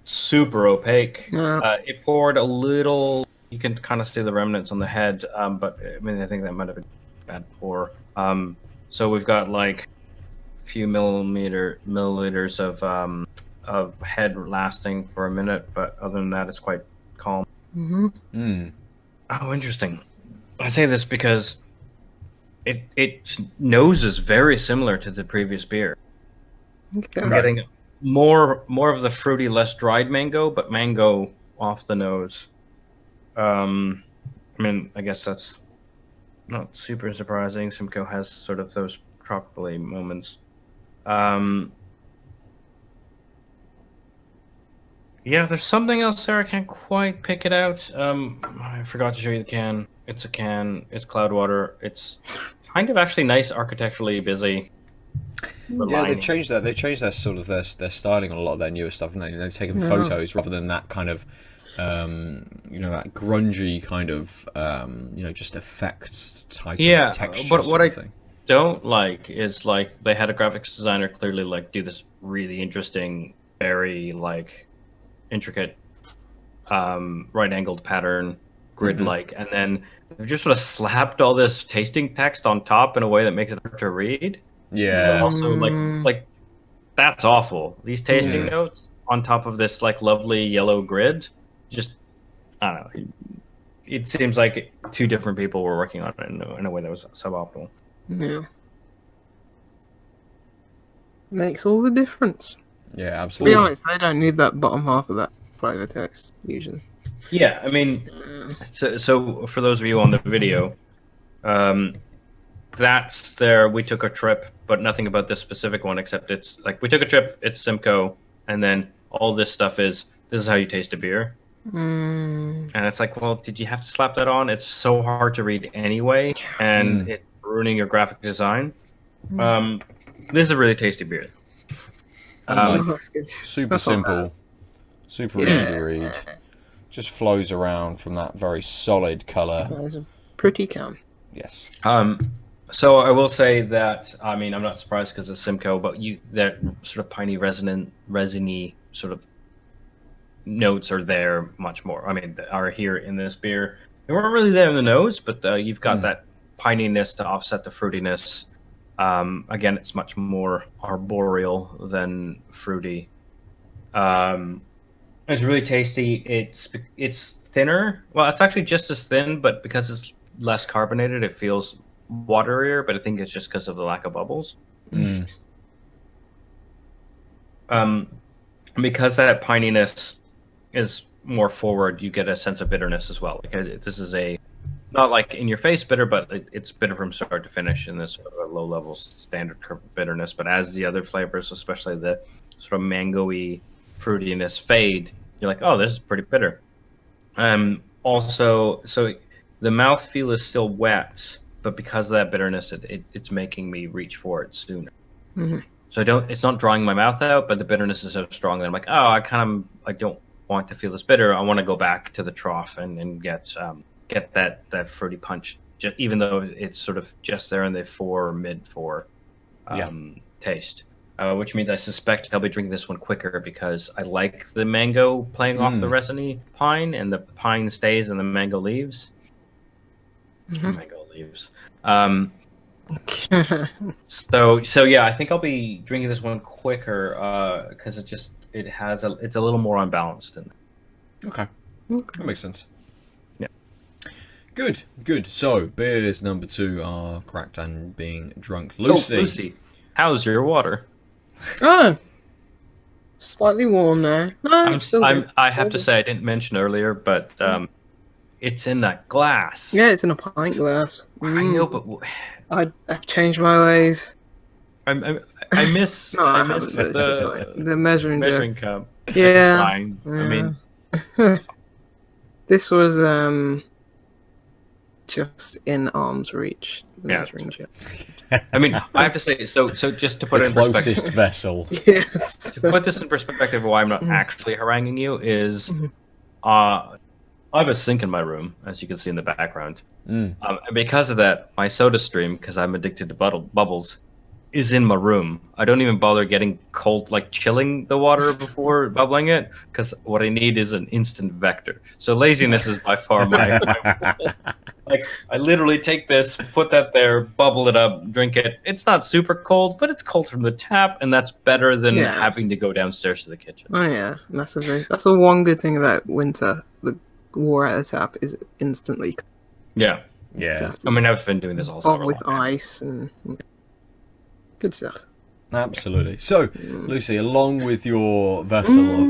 super opaque. It poured a little. You can kind of see the remnants on the head, but I mean, I think that might have been a bad pour. So we've got like a few milliliters of head lasting for a minute, but other than that, it's quite calm. Oh, interesting. I say this because its nose is very similar to the previous beer.
Okay.
I'm getting more of the fruity, less dried mango, but mango off the nose. I mean, I guess that's not super surprising. Simcoe has sort of those tropical moments. Yeah, there's something else there. I can't quite pick it out. I forgot to show you the can. It's a can. It's Cloudwater. It's kind of actually nice, architecturally busy.
Yeah, they've changed that. They've changed their sort of their styling on a lot of their newer stuff, and they've taken photos rather than that kind of that grungy kind of just effects type of texture.
But what I don't like is like they had a graphics designer clearly like do this really interesting, very like intricate right angled pattern grid like, and then they've just sort of slapped all this tasting text on top in a way that makes it hard to read.
Yeah.
But also like that's awful. These tasting notes on top of this like lovely yellow grid, just I don't know. It seems like two different people were working on it in a way that was suboptimal.
Yeah. Makes all the difference.
Yeah, absolutely.
To be honest, they don't need that bottom half of that flavor text usually.
Yeah, I mean, so for those of you on the video, that's there. We took a trip, but nothing about this specific one except it's like we took a trip. It's Simcoe, and then all this stuff is this is how you taste a beer. And it's like, well, did you have to slap that on? It's so hard to read anyway, and it's ruining your graphic design. This is a really tasty beer.
Super simple, super easy to read. Just flows around from that very solid color.
It's a pretty can.
Yes.
So I will say that I mean I'm not surprised because it's Simcoe, but that sort of piney resiny sort of notes are there much more. I mean, are here in this beer. They weren't really there in the nose, but you've got that pininess to offset the fruitiness. Again, it's much more arboreal than fruity. It's really tasty. It's thinner. Well, it's actually just as thin, but because it's less carbonated, it feels waterier. But I think it's just because of the lack of bubbles. Because that pininess is more forward, you get a sense of bitterness as well. Like, this is not like in your face bitter, but it's bitter from start to finish in this sort of a low level standard bitterness. But as the other flavors, especially the sort of mango-y fruitiness fade, you're like, oh, this is pretty bitter. Also, so the mouthfeel is still wet, but because of that bitterness, it's making me reach for it sooner. So it's not drawing my mouth out, but the bitterness is so strong that I'm like, oh, I don't want to feel this bitter. I want to go back to the trough and get that fruity punch, even though it's sort of just there in the mid four taste. Which means I suspect I'll be drinking this one quicker because I like the mango playing off the resiny pine, and the pine stays and the mango leaves. Mango leaves. So yeah, I think I'll be drinking this one quicker because it's a little more unbalanced.
Okay, that makes sense. Yeah. Good. So beers number 2 are cracked and being drunk. Lucy,
how's your water?
Oh, slightly warm now. No,
I have to say, I didn't mention earlier, but it's in a glass.
Yeah, it's in a pint glass.
I know, but
I've changed my ways.
I miss
the measuring
cup.
Yeah,
it's fine.
Yeah. I mean, this was just in arm's reach. Measuring jar.
I mean, I have to say, so just to put it in perspective,
closest vessel.
Yes.
To put this in perspective, why I'm not actually haranguing you is, I have a sink in my room, as you can see in the background. And because of that, my soda stream, because I'm addicted to bubbles, is in my room. I don't even bother getting cold, like chilling the water before bubbling it, because what I need is an instant vector. So laziness is by far my like, I literally take this, put that there, bubble it up, drink it. It's not super cold, but it's cold from the tap, and that's better than having to go downstairs to the kitchen.
Oh yeah, massively. That's the one good thing about winter. The water at the tap is instantly cold.
Yeah. I mean, I've been doing this all summer
with
long.
ice and good stuff.
Absolutely. So, Lucy, along with your vessel of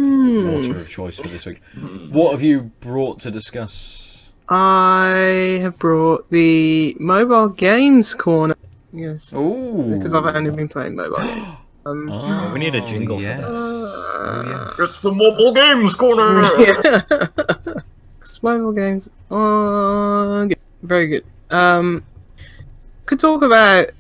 water of choice for this week, what have you brought to discuss?
I have brought the mobile games corner. Yes.
Ooh.
Because I've only been playing mobile games.
We need a jingle for this.
Yes.
It's the mobile games corner.
It's mobile games. Very good. Could talk about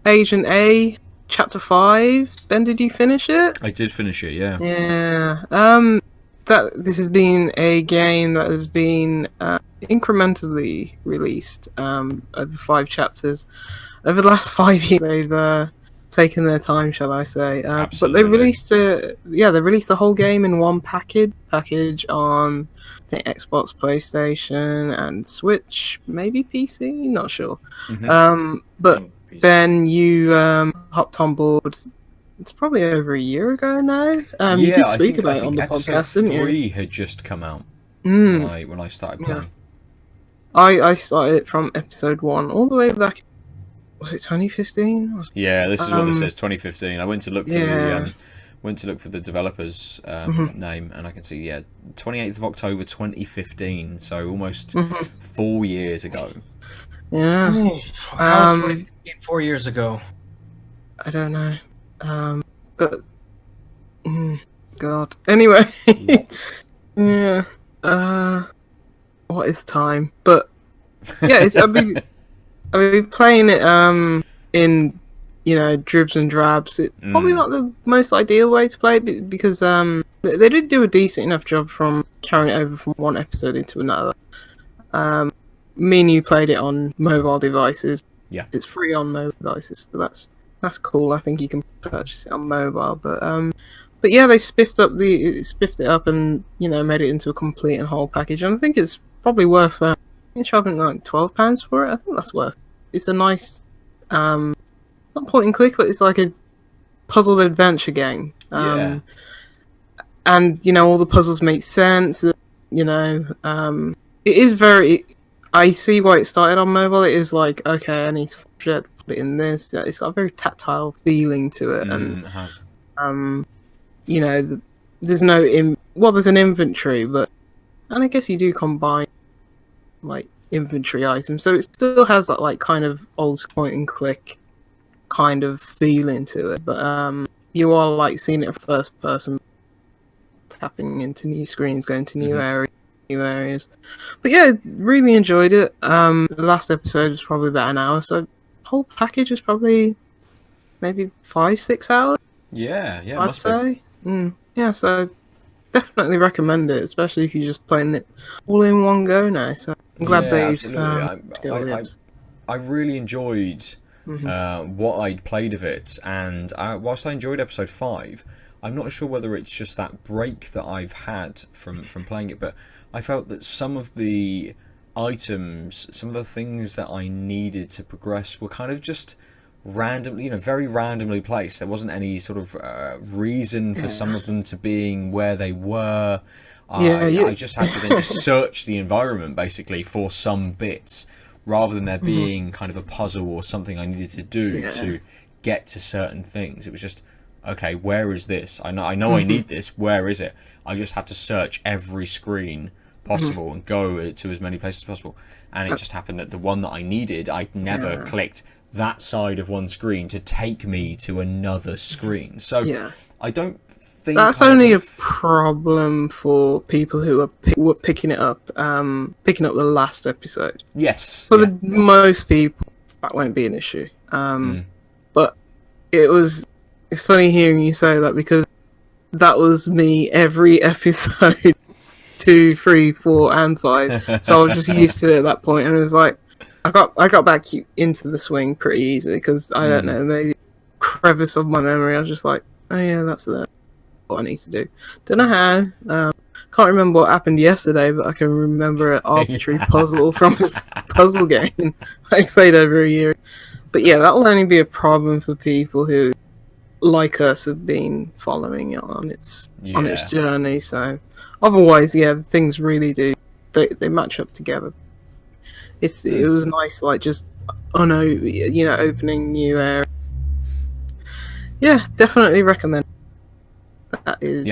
Agent A Chapter 5. Ben, did you finish it?
I did finish it, yeah.
Yeah. This has been a game that has been incrementally released over 5 chapters. Over the last 5 years, they've taken their time, shall I say? But they released the whole game in one package on I think Xbox, PlayStation, and Switch, maybe PC, not sure. But Ben, you hopped on board. It's probably over a year ago now. You did speak about it on the podcast, didn't you?
3 had just come out when I started playing.
I started from episode 1 all the way back. Was it 2015?
Yeah, this is what this says. 2015. I went to look for the developers' name, and I can see 28th of October 2015. So almost 4 years ago.
Yeah.
How was 2015 4 years ago?
I don't know. But God. Anyway, yeah. What is time? But yeah, I've been playing it in dribs and drabs. It's probably not the most ideal way to play it because they did do a decent enough job from carrying it over from one episode into another. Me and you played it on mobile devices.
Yeah,
it's free on mobile devices, so that's cool. I think you can purchase it on mobile, but But yeah, they spiffed it up and made it into a complete and whole package. And I think it's probably worth. You're charging like £12 for it. I think that's worth. It's a nice, not point and click, but it's like a puzzle adventure game.
Yeah.
And all the puzzles make sense. It is very. I see why it started on mobile. It is like, okay, I need to put it in this. It's got a very tactile feeling to it, and
It has.
there's no there's an inventory, and I guess you do combine like inventory items, so it still has that like kind of old point and click kind of feeling to it, but you are like seeing it first person, tapping into new screens, going to new areas. But yeah, really enjoyed it. The last episode was probably about an hour, so the whole package is probably maybe 5-6 hours.
Yeah,
I'd say. Yeah, so definitely recommend it, especially if you're just playing it all in one go now. So I'm glad
I really enjoyed what I'd played of it, and whilst I enjoyed episode 5, I'm not sure whether it's just that break that I've had from playing it, but I felt that some of the items, some of the things that I needed to progress were kind of just randomly, very randomly placed. There wasn't any sort of reason for some of them to being where they were. I just had to then just search the environment basically for some bits, rather than there being kind of a puzzle or something I needed to do to get to certain things. It was just, okay, where is this? I know I need this. Where is it? I just had to search every screen possible and go to as many places as possible. And it just happened that the one that I needed, I'd never clicked that side of one screen to take me to another screen. So I don't think
that's only a problem for people who were picking it up, picking up the last episode.
Yes.
For the most people, that won't be an issue. But it's funny hearing you say that, because that was me every episode 2, 3, 4, and 5. So I was just used to it at that point, and it was like I got back into the swing pretty easily, because I don't know, maybe crevice of my memory, I was just like, oh yeah, that's what I need to do. Don't know how. Can't remember what happened yesterday, but I can remember an arbitrary puzzle from this puzzle game I played over a year. But yeah, that'll only be a problem for people who, like us, have been following it on its journey. So otherwise, things really do they match up together. It was nice, like just opening new area. Yeah, definitely recommend. That is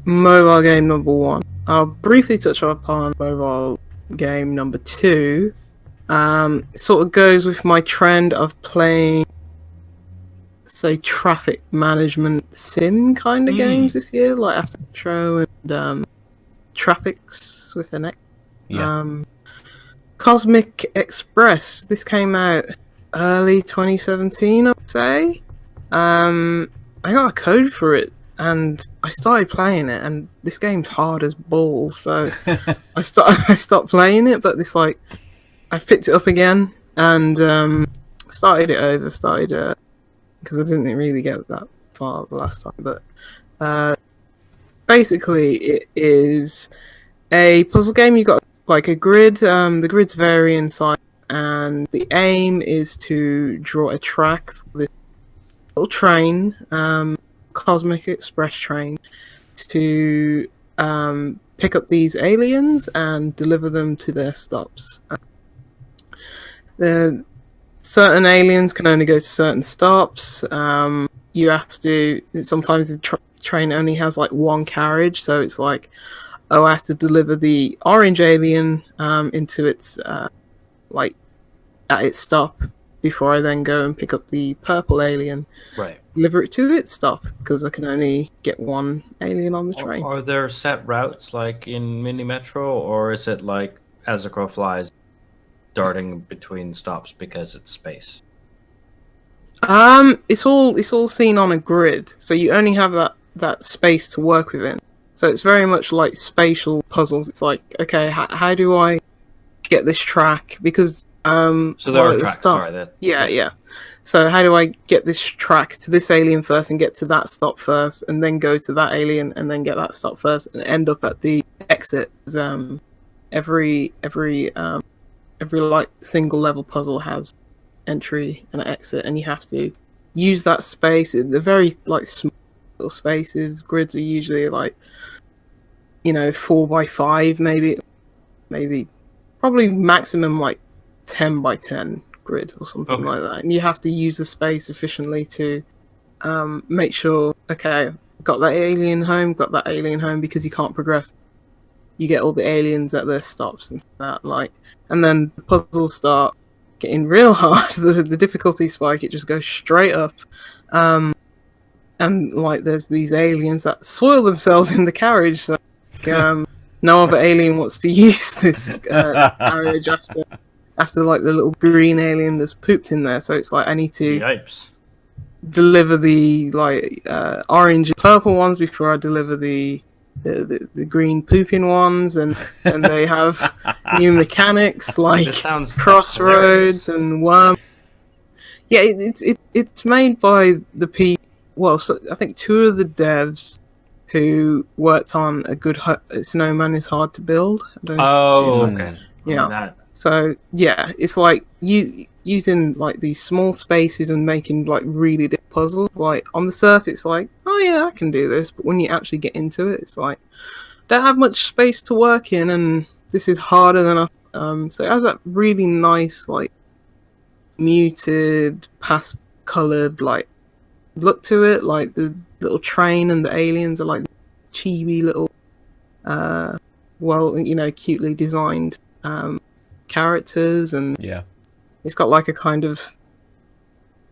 mobile game number 1. I'll briefly touch upon mobile game number 2. It sort of goes with my trend of playing, say, traffic management sim kind of games this year, like After Metro and Traffics with an X. Cosmic Express. This came out early 2017, I would say. I got a code for it, and I started playing it, and this game's hard as balls, so I stopped playing it, but I picked it up again, and started it over, because I didn't really get that far the last time, but basically it is a puzzle game. You got like a grid, the grids vary in size, and the aim is to draw a track for this little train, Cosmic Express train, to pick up these aliens and deliver them to their stops. The certain aliens can only go to certain stops. You have to, sometimes the train only has like one carriage, so it's like, I have to deliver the orange alien into its at its stop before I then go and pick up the purple alien.
Right.
Deliver it to its stop, because I can only get one alien on the train.
Are there set routes like in Mini Metro, or is it like as the crow flies, darting between stops because it's space?
It's all seen on a grid, so you only have that space to work within. So it's very much like spatial puzzles. It's like, okay, how do I get this track? Because
so there are tracks. Sorry,
yeah. So how do I get this track to this alien first and get to that stop first, and then go to that alien and then get that stop first and end up at the exit? Every like single level puzzle has entry and exit, and you have to use that space. They're very like small little spaces. Grids are usually like 4x5, maybe probably maximum like 10x10 grid or something like that, and you have to use the space efficiently to make sure, okay, got that alien home, because you can't progress. You get all the aliens at their stops and that, like, and then the puzzles start getting real hard. The difficulty spike, it just goes straight up, and like there's these aliens that soil themselves in the carriage, so no other alien wants to use this carriage after like the little green alien that's pooped in there. So it's like I need to deliver the like orange and purple ones before I deliver the green pooping ones, and they have new mechanics like crossroads and worm. Yeah, it's made by the people. Well, so I think two of the devs who worked on a good Snowman is Hard to Build.
Okay.
Yeah. So yeah, it's like using like these small spaces and making like really big puzzles. Like on the surface, it's like, oh yeah, I can do this, but when you actually get into it, it's like don't have much space to work in, and this is harder than I. So it has that really nice like muted, past-colored like look to it. Like the little train and the aliens are like chibi little, cutely designed characters, and it's got like a kind of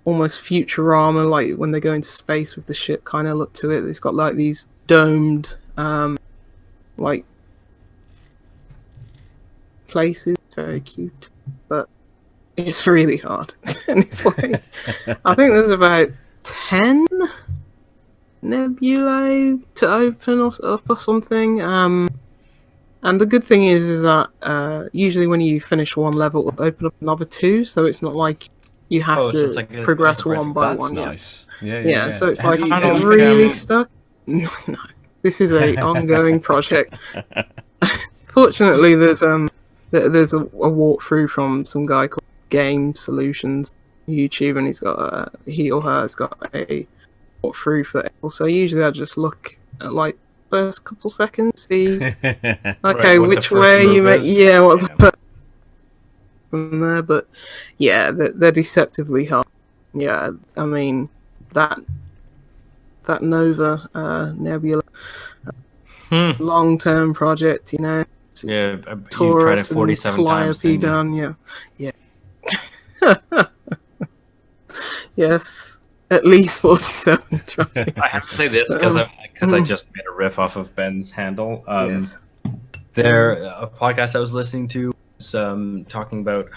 almost Futurama, like when they go into space with the ship kind of look to it. It's got like these domed like places, very cute, but it's really hard. And it's like I think there's about 10 nebulae to open up or something. And the good thing is that usually when you finish one level, it'll open up another 2, so it's not like you have to like progress one by one.
Nice.
Yeah. So it's like you're really stuck. No, this is a ongoing project. Fortunately, there's a walkthrough from some guy called Game Solutions YouTube, and he or her has got a walkthrough for it. So usually I just look at like first couple seconds, see okay, which way you make, what the from there. But yeah, they're deceptively hard. Yeah, I mean that Nova Nebula long-term project,
Yeah, you
tried
it 47 times.
Done, yeah. Yes, at least 47 tries.
I have to say this because I just made a riff off of Ben's handle.
Yes.
A podcast I was listening to was talking about,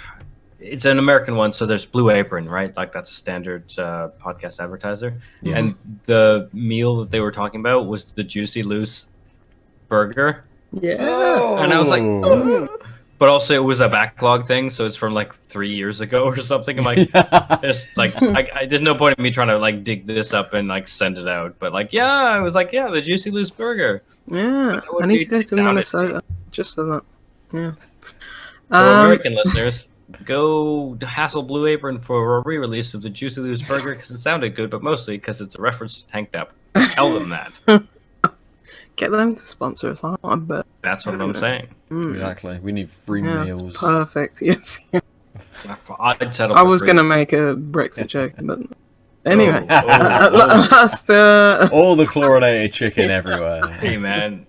it's an American one, so there's Blue Apron, right? Like that's a standard podcast advertiser. Yeah. And the meal that they were talking about was the Juicy Loose burger.
Yeah.
And I was like, oh. But also it was a backlog thing, so it's from like 3 years ago or something. I'm like, there's no point in me trying to like dig this up and like send it out. But like, I was like, the Juicy Loose burger.
Yeah, I need to go to Minnesota just for that. Yeah.
So American listeners, go hassle Blue Apron for a re-release of the Juicy Loose burger because it sounded good, but mostly because it's a reference to Tanked Up. Tell them that.
Get them to sponsor us, I bet.
That's what I'm saying.
Exactly. We need free meals.
That's perfect. Yes.
I'd settle.
I was gonna make a Brexit joke, but anyway.
Last, all the chlorinated chicken everywhere.
Hey man,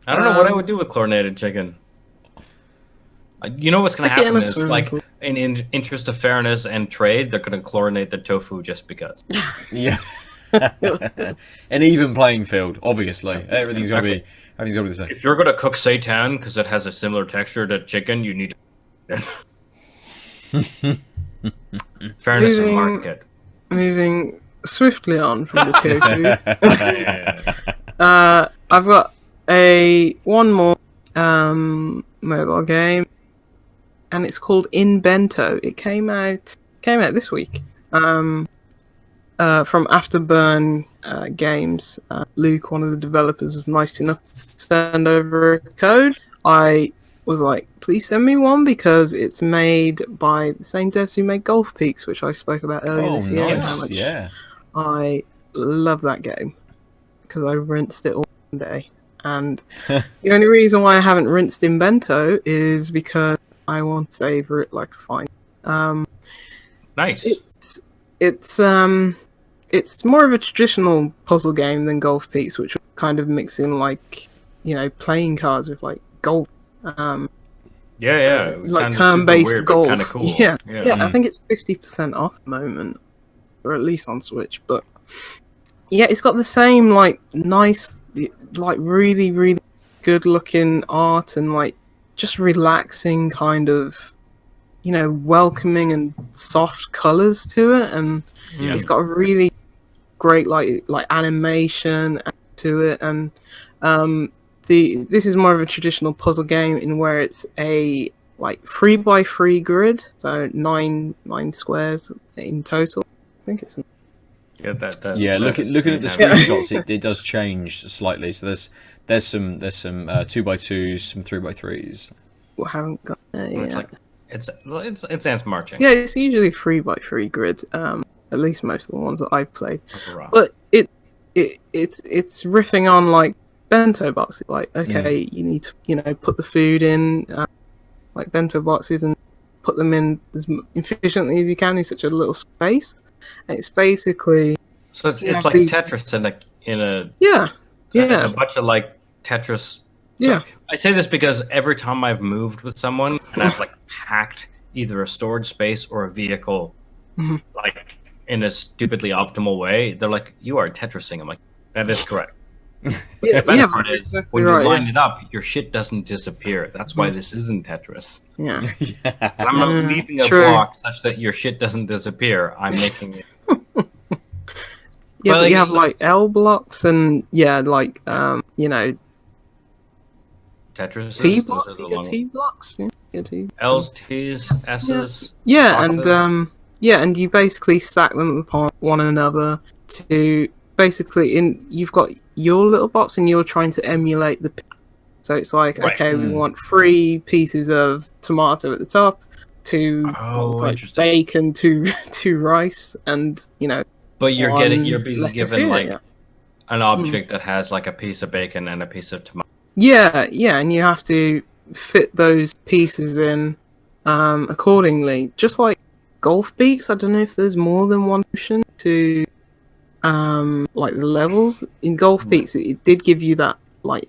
I don't know what I would do with chlorinated chicken. You know what's gonna happen is, like, in interest of fairness and trade, they're gonna chlorinate the tofu just because.
Yeah. An even playing field, obviously. Everything's gonna be the same.
If you're gonna cook seitan because it has a similar texture to chicken, you need to. Fairness of market.
Moving swiftly on from the tofu. I've got one more mobile game, and it's called Inbento. It came out this week. from Afterburn Games. Luke, one of the developers, was nice enough to send over a code. I was like, please send me one because it's made by the same devs who made Golf Peaks, which I spoke about earlier this year.
Nice.
How much
Yeah.
I love that game because I rinsed it all one day. And the only reason why I haven't rinsed Inbento is because I want to savor it like a fine.
Nice.
It's more of a traditional puzzle game than Golf Peaks, which kind of mixing like, you know, playing cards with like golf.
Yeah.
Like turn-based golf.
Kind of cool.
Yeah. I think it's 50% off at the moment, or at least on Switch. But yeah, it's got the same like nice, like really, really good-looking art and like just relaxing kind of, you know, welcoming and soft colors to it, and it's got a really great like animation to it, and this is more of a traditional puzzle game in where it's a like 3x3 grid, so nine squares in total. I think it's
looking at the screenshots, it does change slightly. So there's some 2x2s, some 3x3s.
We haven't got yet.
It's ants marching.
Yeah, it's usually 3x3 grid. At least most of the ones that I've played. But it's riffing on like bento boxes. Like, okay, you need to, you know, put the food in like bento boxes and put them in as efficiently as you can in such a little space. And it's basically
so it's like Tetris in a
a
bunch of like Tetris.
Yeah.
So I say this because every time I've moved with someone and I've like hacked either a storage space or a vehicle, like in a stupidly optimal way, they're like, "You are Tetrising." I'm like, "That is correct." The better part is
exactly
when you line it up, your shit doesn't disappear. That's why this isn't Tetris.
Yeah.
I'm not leaving a block such that your shit doesn't disappear. I'm making it.
Yeah, but you have like L blocks and like you know,
Tetris.
T blocks. You get T blocks. Yeah, T.
L's, T's, S's.
Yeah, and and you basically stack them upon one another to basically you've got your little box and you're trying to emulate the. So it's like, okay, we want 3 pieces of tomato at the top, 2 like bacon, 2 rice, and you know.
But you're being given like an object that has like a piece of bacon and a piece of tomato.
Yeah, and you have to fit those pieces in accordingly. Just like Golf Peaks, I don't know if there's more than one option to like the levels. In Golf Peaks, it did give you that like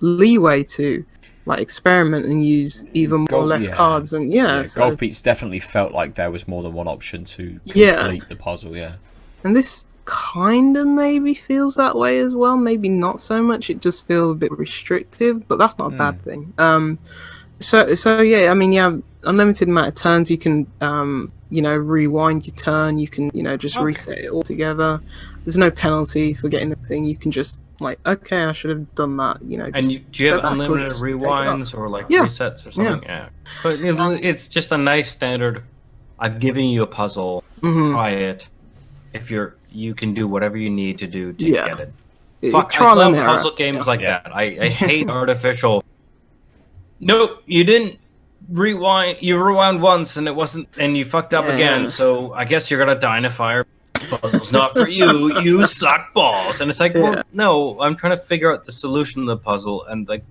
leeway to like experiment and use even more or less cards, and so
Golf Peaks definitely felt like there was more than one option to complete the puzzle.
And this kind of maybe feels that way as well. Maybe not so much. It just feels a bit restrictive, but that's not a bad thing. So yeah, I mean, you have unlimited amount of turns. You can you know, rewind your turn. You can, you know, just reset it all together. There's no penalty for getting the thing. You can just like, okay, I should have done that. You know.
And do you have unlimited rewinds or like resets or something? Yeah. So it's just a nice standard. I've given you a puzzle. Try it. If you can do whatever you need to do to get it. Fuck, I love puzzle games like that. I hate artificial. Nope, you didn't rewind. You rewound once and it wasn't, and you fucked up again. So I guess you're gonna die in a fire. Puzzle's not for you. You suck balls. And it's like, well, no, I'm trying to figure out the solution to the puzzle, and like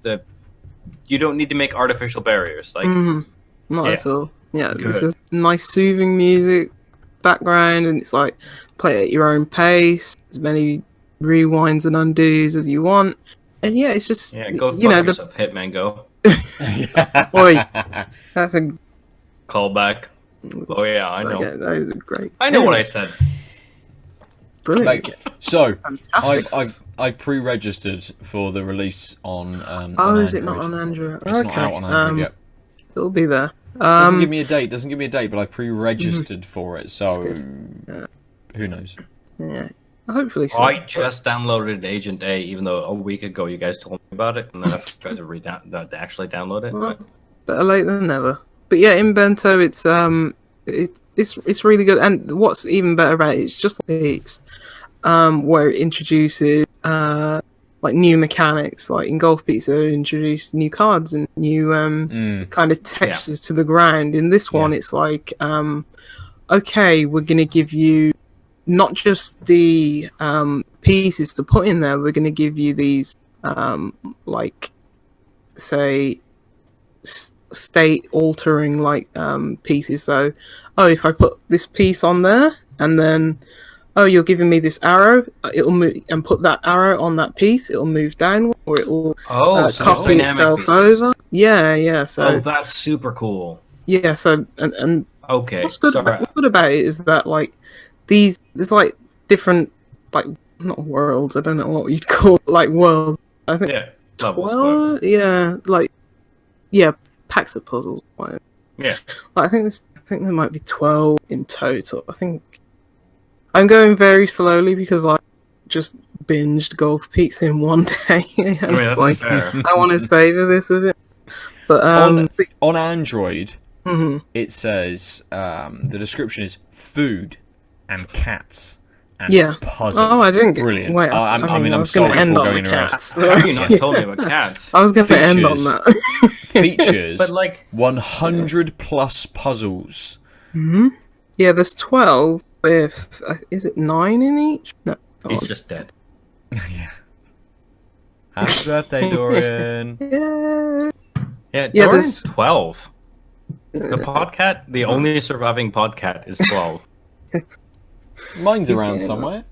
you don't need to make artificial barriers. Like,
not at all. Yeah, this is nice soothing music background, and it's like play at your own pace, as many rewinds and undos as you want, and it's just
go yourself, Hitman Go.
Oi, that's a
callback. Oh yeah, I know.
That is great.
I know what I said.
Brilliant.
So I pre-registered for the release on.
Is it not on Android?
It's not out on Android yet.
It'll be there.
Doesn't give me a date, but I pre-registered for it, so who knows?
Yeah, hopefully so.
I just downloaded Agent A, even though a week ago you guys told me about it, and then I've tried to actually download it.
Well, better late than never. But yeah, Inbento, it's really good. And what's even better about it, it's just like Peaks, where it introduces like new mechanics. Like in Golf Peaks, it introduced new cards and new kind of textures to the ground. In this one, it's like, okay, we're gonna give you not just the pieces to put in there. We're gonna give you these like, say, state altering like pieces. So, oh, if I put this piece on there and then, oh, you're giving me this arrow, it'll move, and put that arrow on that piece, it'll move down, or it'll copy itself pieces over. Yeah. So
that's super cool.
Yeah. So and
okay,
what's good about it is that like there's like different, like, not worlds. I don't know what you'd call it, like worlds. I think 12. Yeah, like packs of puzzles.
Yeah.
Like, I think there might be 12 in total. I think I'm going very slowly because I just binged Golf Peaks in one day. I mean,
that's
like,
fair.
I want to savor this a bit. But
on Android, it says the description is food and cats and puzzles.
Oh, I didn't get.
Brilliant.
Wait,
I mean, I'm
sorry
sorry
for
going
around.
cats.
How have you not told me about cats?
I was going to end on that.
Features,
but like
100 plus puzzles.
Yeah, there's 12 with, is it 9 in each? No.
He's just dead.
Yeah. Happy birthday, Dorian.
Yeah, Dorian's 12. The podcat, the only surviving podcat, is 12.
Mine's around somewhere.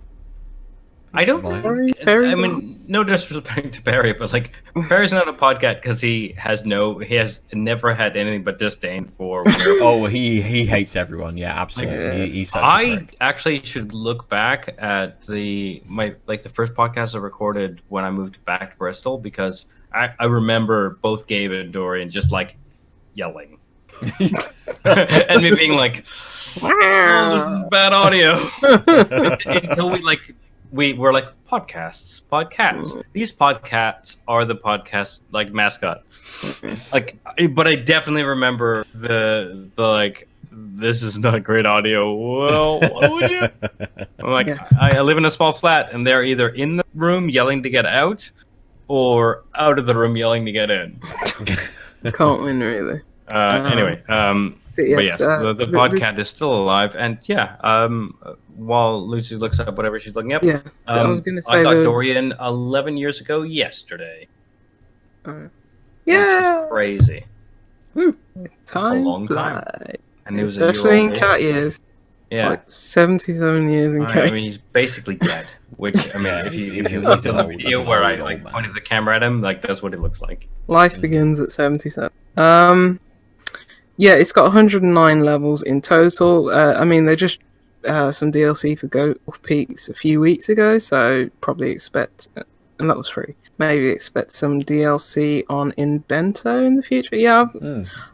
I don't. I mean, no disrespect to Barry, but like, Barry's not a podcat because he has never had anything but disdain for.
Oh, he hates everyone. Yeah, absolutely. He's such a prick.
Actually should look back at the first podcast I recorded when I moved back to Bristol, because I remember both Gabe and Dorian just like yelling and me being like, oh, "This is bad audio," until we were like, podcasts. These podcasts are the podcast like mascot. Like, but I definitely remember the like, this is not great audio. Well, what would you? I'm like, I live in a small flat, and they're either in the room yelling to get out, or out of the room yelling to get in.
Can't win, really.
Anyway, but yes, the podcast is still alive, and while Lucy looks up whatever she's looking up,
I was going to say
I got Dorian 11 years ago yesterday.
Yeah,
crazy.
Woo.
Time a long time, and it was
especially in cat years. It's like 77 years in cat.
I mean, he's basically dead. Which, I mean, if you look at the video where I like pointed the camera at him, like, that's what it looks like.
Life begins at 77. Yeah, it's got 109 levels in total. I mean, they just some DLC for Golf Peaks a few weeks ago, so probably expect, and that was free. Maybe expect some DLC on Inbento in the future. Yeah,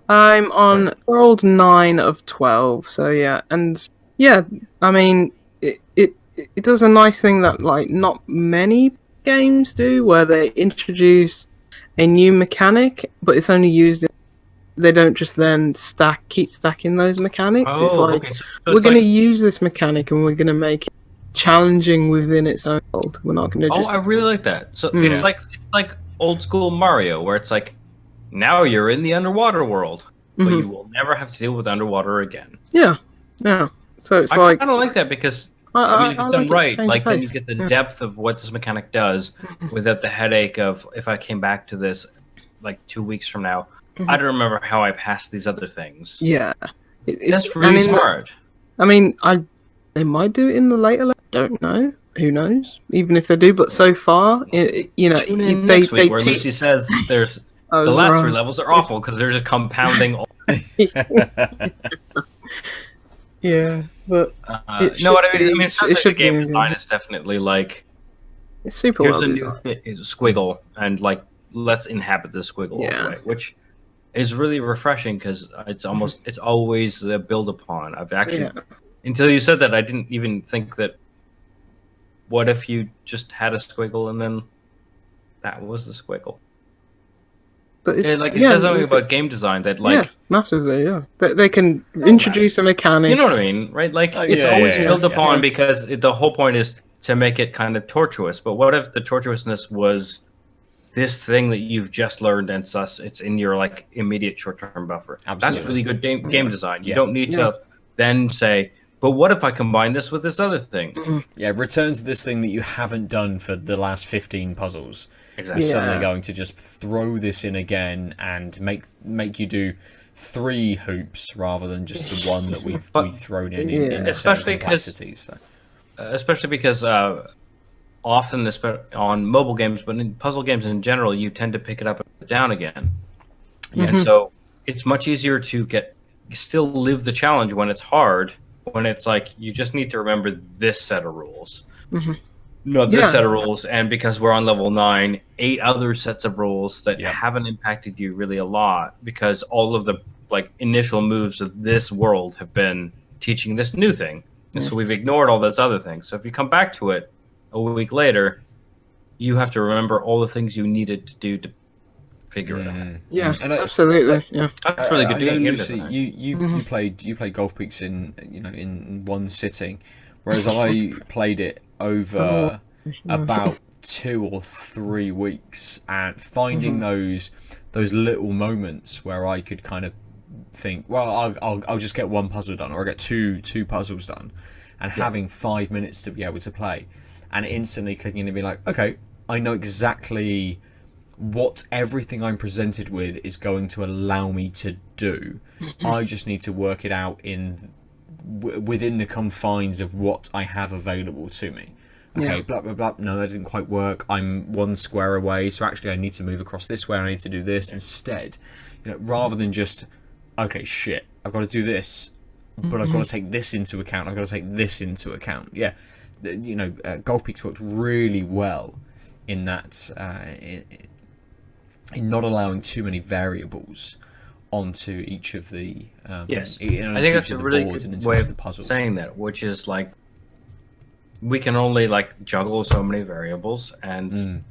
I'm on World 9 of 12, so yeah, and yeah, I mean, it does a nice thing that like not many games do, where they introduce a new mechanic, but it's only used in. They don't just then keep stacking those mechanics. It's like, we're going to use this mechanic and we're going to make it challenging within its own world. We're not going to just...
Oh, I really like that. So it's like old school Mario, where it's like, now you're in the underwater world, but you will never have to deal with underwater again.
Yeah. So it's like...
I kind of like that, because I mean, if it's done right, like, then you get the depth of what this mechanic does without the headache of, if I came back to this like 2 weeks from now, I don't remember how I passed these other things.
Yeah.
That's really smart.
I mean, they might do it in the later level. Don't know. Who knows? Even if they do, but so far, you know,
next week, where Lucy says there's the last 3 levels are awful because they're just compounding.
Yeah, but
no, what I mean, it sounds like the game design is definitely like,
it's super
here's
well
a new
designed.
squiggle, and like, let's inhabit the squiggle all the way, which is really refreshing, because it's always a build upon. I've actually, until you said that, I didn't even think that, what if you just had a squiggle and then that was the squiggle?
But
it says something about game design that
massively, yeah. They can introduce a mechanic.
You know what I mean, right? Like it's always built upon because the whole point is to make it kind of tortuous. But what if the tortuousness was this thing that you've just learned and thus it's in your like immediate short-term buffer?
Absolutely.
That's really good game design. You don't need to then say, but what if I combine this with this other thing?
Yeah, return to this thing that you haven't done for the last 15 puzzles.
Exactly.
You're suddenly going to just throw this in again and make you do 3 hoops rather than just the one that we've thrown in
especially
complexities.
Especially because often on mobile games, but in puzzle games in general, you tend to pick it up and put it down again. And so it's much easier to still live the challenge when it's hard, when it's like you just need to remember this set of rules. Not this set of rules, and because we're on level 9, 8 other sets of rules that haven't impacted you really a lot, because all of the like initial moves of this world have been teaching this new thing, and so we've ignored all those other things. So if you come back to it a week later, you have to remember all the things you needed to do to figure it out.
Yeah, and absolutely. Yeah,
that's really good.
Lucy, you played Golf Peaks in one sitting, whereas I played it over about 2 or 3 weeks, and finding those little moments where I could kind of think, well, I'll just get one puzzle done, or I get two puzzles done, and having 5 minutes to be able to play, and instantly clicking in and be like, okay, I know exactly what everything I'm presented with is going to allow me to do. I just need to work it out within the confines of what I have available to me. Okay, blah, blah, blah. No, that didn't quite work. I'm 1 square away, so actually I need to move across this way. I need to do this instead. Rather than just, okay, shit, I've got to do this, but I've got to take this into account. I've got to take this into account. Yeah, Golf Peaks worked really well in that, in not allowing too many variables onto each of the
I think that's a really good way of saying that, which is like we can only like juggle so many variables, and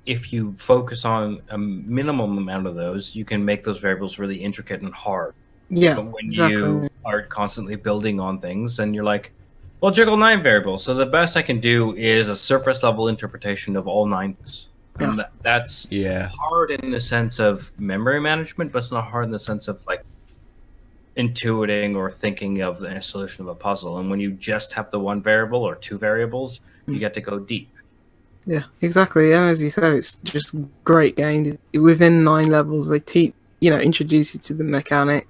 if you focus on a minimum amount of those, you can make those variables really intricate and hard. But when you are constantly building on things and you're like, well, juggle 9 variables, so the best I can do is a surface level interpretation of all 9. And that's hard in the sense of memory management, but it's not hard in the sense of like intuiting or thinking of the solution of a puzzle. And when you just have the 1 variable or 2 variables, you get to go deep.
Yeah, exactly. Yeah, as you said, it's just great game. Within 9 levels, they introduce you to the mechanic,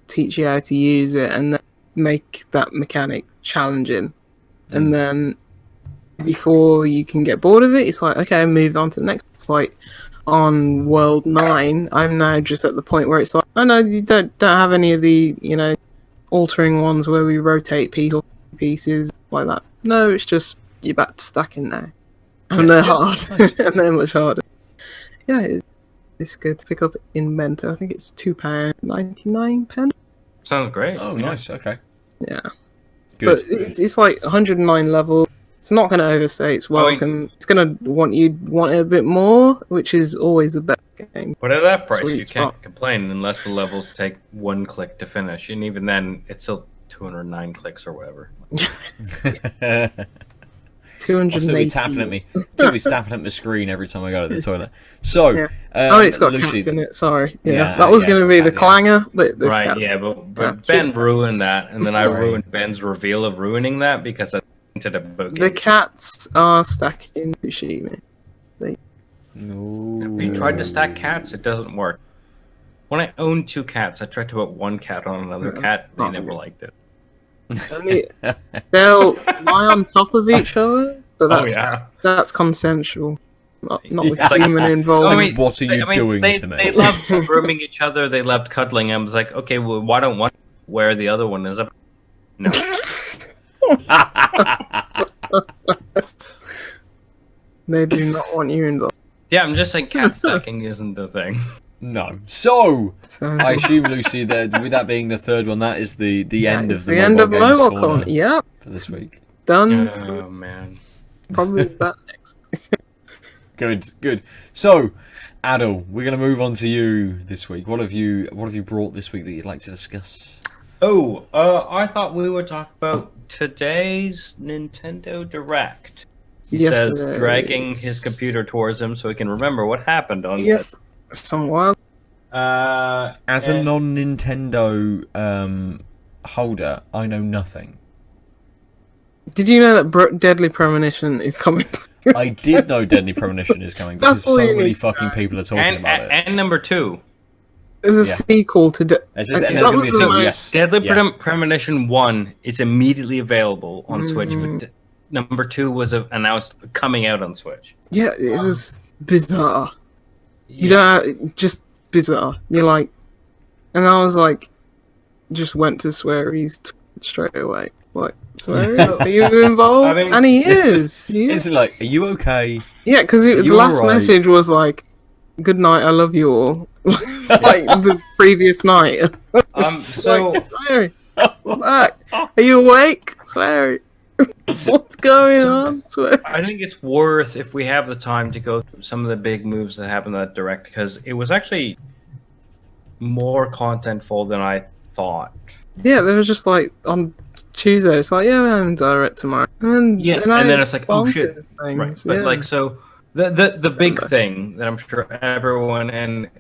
teach you how to use it, and then make that mechanic challenging. And then before you can get bored of it, it's like, okay, move on to the next. It's like on World 9, I'm now just at the point where it's like, oh no, you don't have any of the, altering ones where we rotate pieces like that. No, it's just you're back to stacking now. And they're hard. And they're much harder. Yeah, it's good to pick up Inbento. I think it's £2.99.
Sounds great.
Oh, nice. Okay.
Yeah.
Good.
But it's like 109 levels. It's not going to overstay its welcome. It's going to want it a bit more, which is always the best game.
But at that price, you can't complain unless the levels take 1 click to finish. And even then, it's still 209 clicks or whatever.
280.
Still be tapping at me. Still be snapping at my screen every time I go to the toilet. So,
it's got
Lucy,
cats in it. Sorry. Yeah, that was going to be the clanger, but there's
right.
Cats.
Yeah, but Ben ruined that, and then I ruined Ben's reveal of ruining that because I into the book.
The cats are stacking Tsushima.
No.
If you tried to stack cats, it doesn't work. When I owned 2 cats, I tried to put 1 cat on another cat. They never liked it.
They'll lie on top of each other, but that's consensual. Not with human involvement.
What are you doing to me?
They loved grooming each other. They loved cuddling. I was like, okay, well, why don't one where the other one is? No.
They do not want you involved.
Yeah, I'm just saying cat stacking isn't the thing.
No. So, I assume, Lucy, that with that being the third one, that is the end of the mobile games corner.
Yep.
For this week.
Done.
Oh, man.
Probably that next.
Good. So, Aadil, we're going to move on to you this week. What have you brought this week that you'd like to discuss?
Oh, I thought we would talk about today's Nintendo Direct. He says, dragging his computer towards him so he can remember what happened on
Yes, somewhat.
As a non-Nintendo holder, I know nothing.
Did you know that Deadly Premonition is coming?
I did know Deadly Premonition is coming because so many fucking people are talking about it.
And number 2.
There's a sequel to
Deadly Premonition 1 is immediately available on Switch, but number 2 was announced coming out on Switch.
Yeah, it was bizarre. You don't just bizarre. You're like, and I was like, just went to Sweary's straight away. Like, Sweary, are you involved? I mean, and he is.
It's like, are you okay?
Yeah, because the last message was like, "Good night, I love you all." Like the previous night.
So
like, Sweary, come back. Are you awake, Sweary? What's going on, Sweary?
I think it's worth, if we have the time, to go through some of the big moves that happened in that Direct, because it was actually more contentful than I thought.
Yeah, there was just like on Tuesday, it's like, yeah, we're having Direct tomorrow. And
then it's like, oh shit. Right. But like, so the big thing that I'm sure everyone and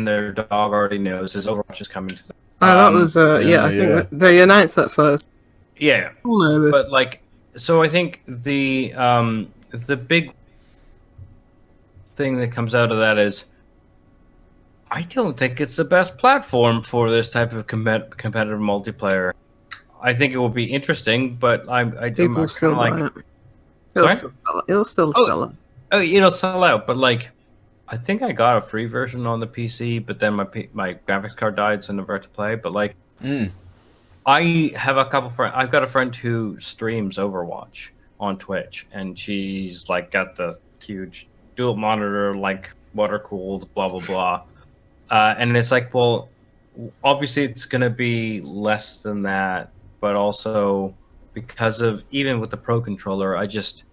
their dog already knows is Overwatch is coming to them.
That was I think they announced that first.
Yeah. But like, so I think the big thing that comes out of that is, I don't think it's the best platform for this type of competitive multiplayer. I think it will be interesting, but
People still like it. It'll still sell out.
Oh, it'll sell out, but like, I think I got a free version on the PC, but then my graphics card died, so I never had to play. But like, I have a couple friends. I've got a friend who streams Overwatch on Twitch, and she's like got the huge dual monitor, like water cooled, blah blah blah. And it's like, well, obviously it's going to be less than that, but also because of, even with the Pro Controller, I just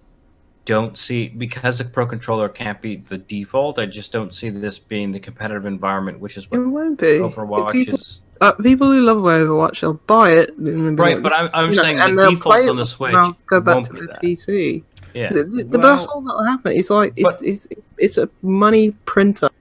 don't see, because the Pro Controller can't be the default, I just don't see this being the competitive environment, which is what
it won't be.
Overwatch is.
People who love Overwatch, they'll buy it.
Right, like, but I'm saying the default on the Switch
go back
won't
to
be
the
that.
PC.
Yeah.
That's all that'll happen. It's like, it's a money printer.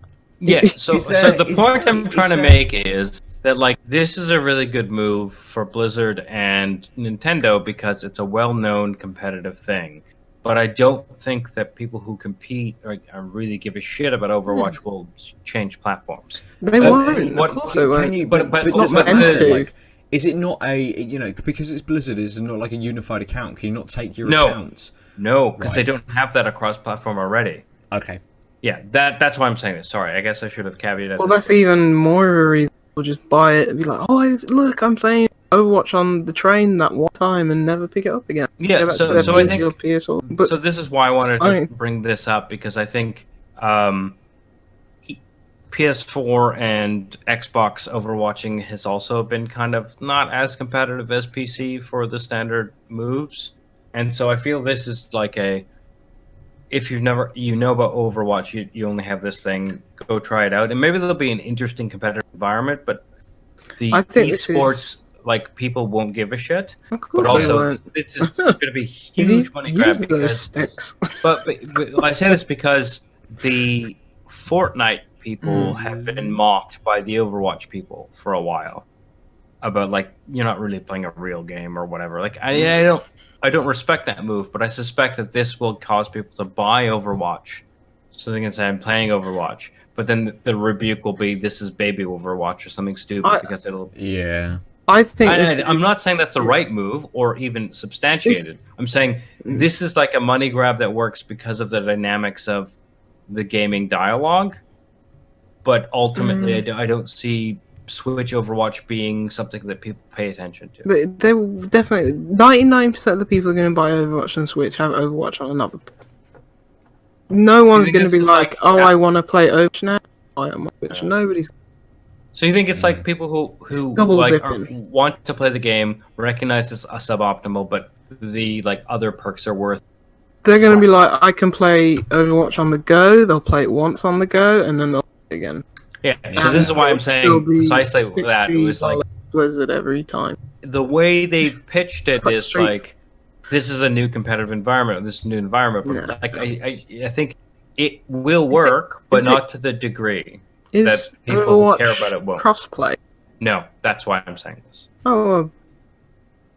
Yeah, so the point I'm trying to make is that, like, this is a really good move for Blizzard and Nintendo because it's a well-known competitive thing. But I don't think that people who compete or really give a shit about Overwatch will change platforms.
They won't. Of course they won't.
But
it's not meant to.
Like, is it not a, because it's Blizzard, is it not like a unified account? Can you not take your accounts?
No, because they don't have that across platform already.
Okay.
Yeah, that's why I'm saying this. Sorry, I guess I should have caveated.
Well, that's even more of a reason we'll just buy it and be like, oh, look, I'm playing Overwatch on the train that one time and never pick it up again.
Yeah, so I think...
PS4. But
so this is why I wanted to bring this up, because I think PS4 and Xbox Overwatching has also been kind of not as competitive as PC for the standard moves. And so I feel this is like a... If you know about Overwatch, you only have this thing, go try it out. And maybe there'll be an interesting competitive environment, but the esports, like, people won't give a shit. But also, it's just going to be huge money grab. But I say this because the Fortnite people have been mocked by the Overwatch people for a while about, like, you're not really playing a real game or whatever. Like, I don't respect that move, but I suspect that this will cause people to buy Overwatch, so they can say, I'm playing Overwatch. But then the rebuke will be, this is baby Overwatch or something stupid, because it'll...
Yeah.
I think...
I'm not saying that's the right move or even substantiated. I'm saying this is like a money grab that works because of the dynamics of the gaming dialogue. But ultimately, I don't see Switch Overwatch being something that people pay attention to.
They will definitely... 99% of the people who are going to buy Overwatch on Switch have Overwatch on another... No one's going to be like, I want to play Overwatch now. I am on Switch. Nobody's...
So you think it's like people who like want to play the game, recognize it's suboptimal, but the like other perks are worth
They're going to be like, I can play Overwatch on the go. They'll play it once on the go, and then they'll play it again.
Yeah. So this is why I'm saying precisely that. It was like
Blizzard every time.
The way they pitched it
Like
is
Street.
like, this is a new competitive environment. This is a new environment. But like, I think it will work, but not to the degree that people who care about it won't.
Crossplay?
No, that's why I'm saying this.
Oh, well,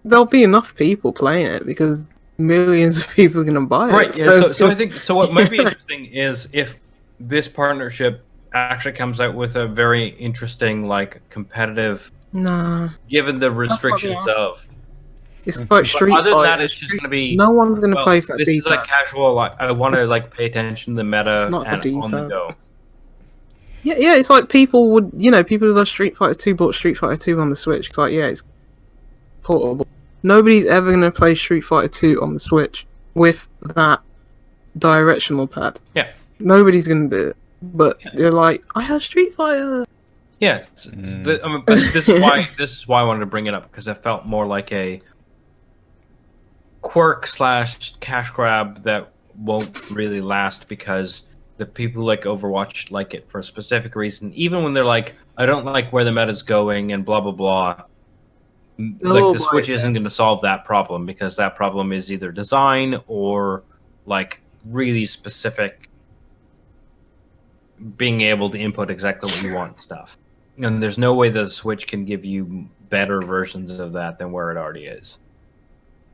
there'll be enough people playing it because millions of people are going to buy it.
Right. Yeah, so I think what might be interesting is if this partnership actually comes out with a very interesting, like, competitive.
Nah.
Given the restrictions of.
It's like Street Fighter.
Other than that, it's just going to be.
No one's going to play for
this is like casual. Like, I want to like pay attention to the meta
not
and on the go.
Yeah, it's like people would, people who love Street Fighter 2 bought Street Fighter 2 on the Switch. It's like, yeah, it's portable. Nobody's ever going to play Street Fighter 2 on the Switch with that directional pad.
Yeah.
Nobody's going to do it. But they're like, I have Street Fighter.
Yeah, but this is why I wanted to bring it up, because it felt more like a quirk / cash grab that won't really last, because the people who like Overwatch like it for a specific reason. Even when they're like, I don't like where the meta's going and blah blah blah. Like the Switch isn't going to solve that problem, because that problem is either design or like really specific, being able to input exactly what you want stuff. And there's no way the Switch can give you better versions of that than where it already is.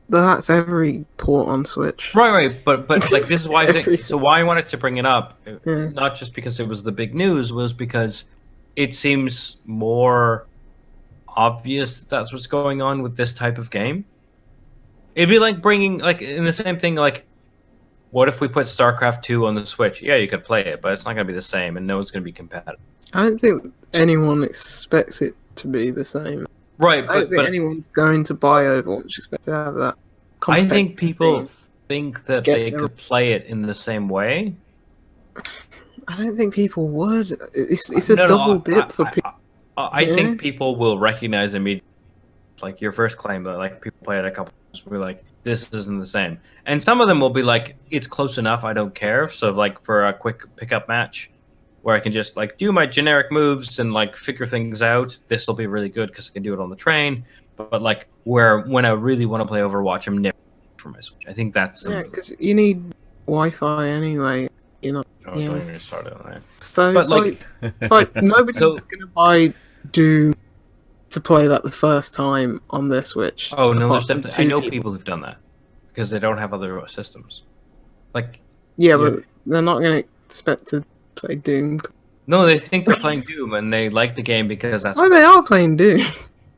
But that's every port on Switch.
Right. But like, this is why I think. So why I wanted to bring it up, not just because it was the big news, was because it seems more obvious that's what's going on with this type of game. It'd be like bringing, like, in the same thing, like, what if we put StarCraft 2 on the Switch? Yeah, you could play it, but it's not going to be the same, and no one's going to be competitive.
I don't think anyone expects it to be the same.
Right,
I don't think anyone's going to buy Overwatch expect to have that.
I think people think that they could play it in the same way.
I don't think people would. It's a double dip for people.
I think people will recognize immediately, like your first claim, that like people play it a couple times, we're like, this isn't the same. And some of them will be like, it's close enough, I don't care. So like for a quick pickup match where I can just like do my generic moves and like figure things out, this will be really good because I can do it on the train. But like when I really want to play Overwatch, I'm never for my Switch. I think that's
because you need Wi-Fi anyway.
Don't even start on that.
So it's like nobody's going to buy Doom to play that the first time on their Switch.
Oh no, there's definitely. I know people who've done that because they don't have other systems. Like
but they're not going to expect to play Doom.
No, they think they're playing Doom and they like the game because that's.
Oh, they are playing Doom.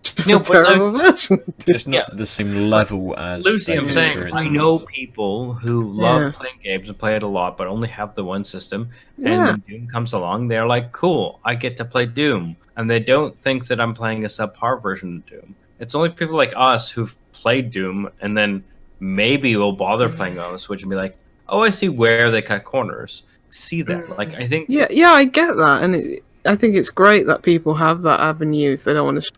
Just a terrible version.
Just not to the same level as
Lucy. I'm saying I know people who love playing games and play it a lot, but only have the one system. And when Doom comes along, they're like, "Cool, I get to play Doom," and they don't think that I'm playing a subpar version of Doom. It's only people like us who've played Doom and then maybe will bother playing on the Switch and be like, "Oh, I see where they cut corners." See that? Like, I think.
Yeah, I get that, and I think it's great that people have that avenue if they don't want to.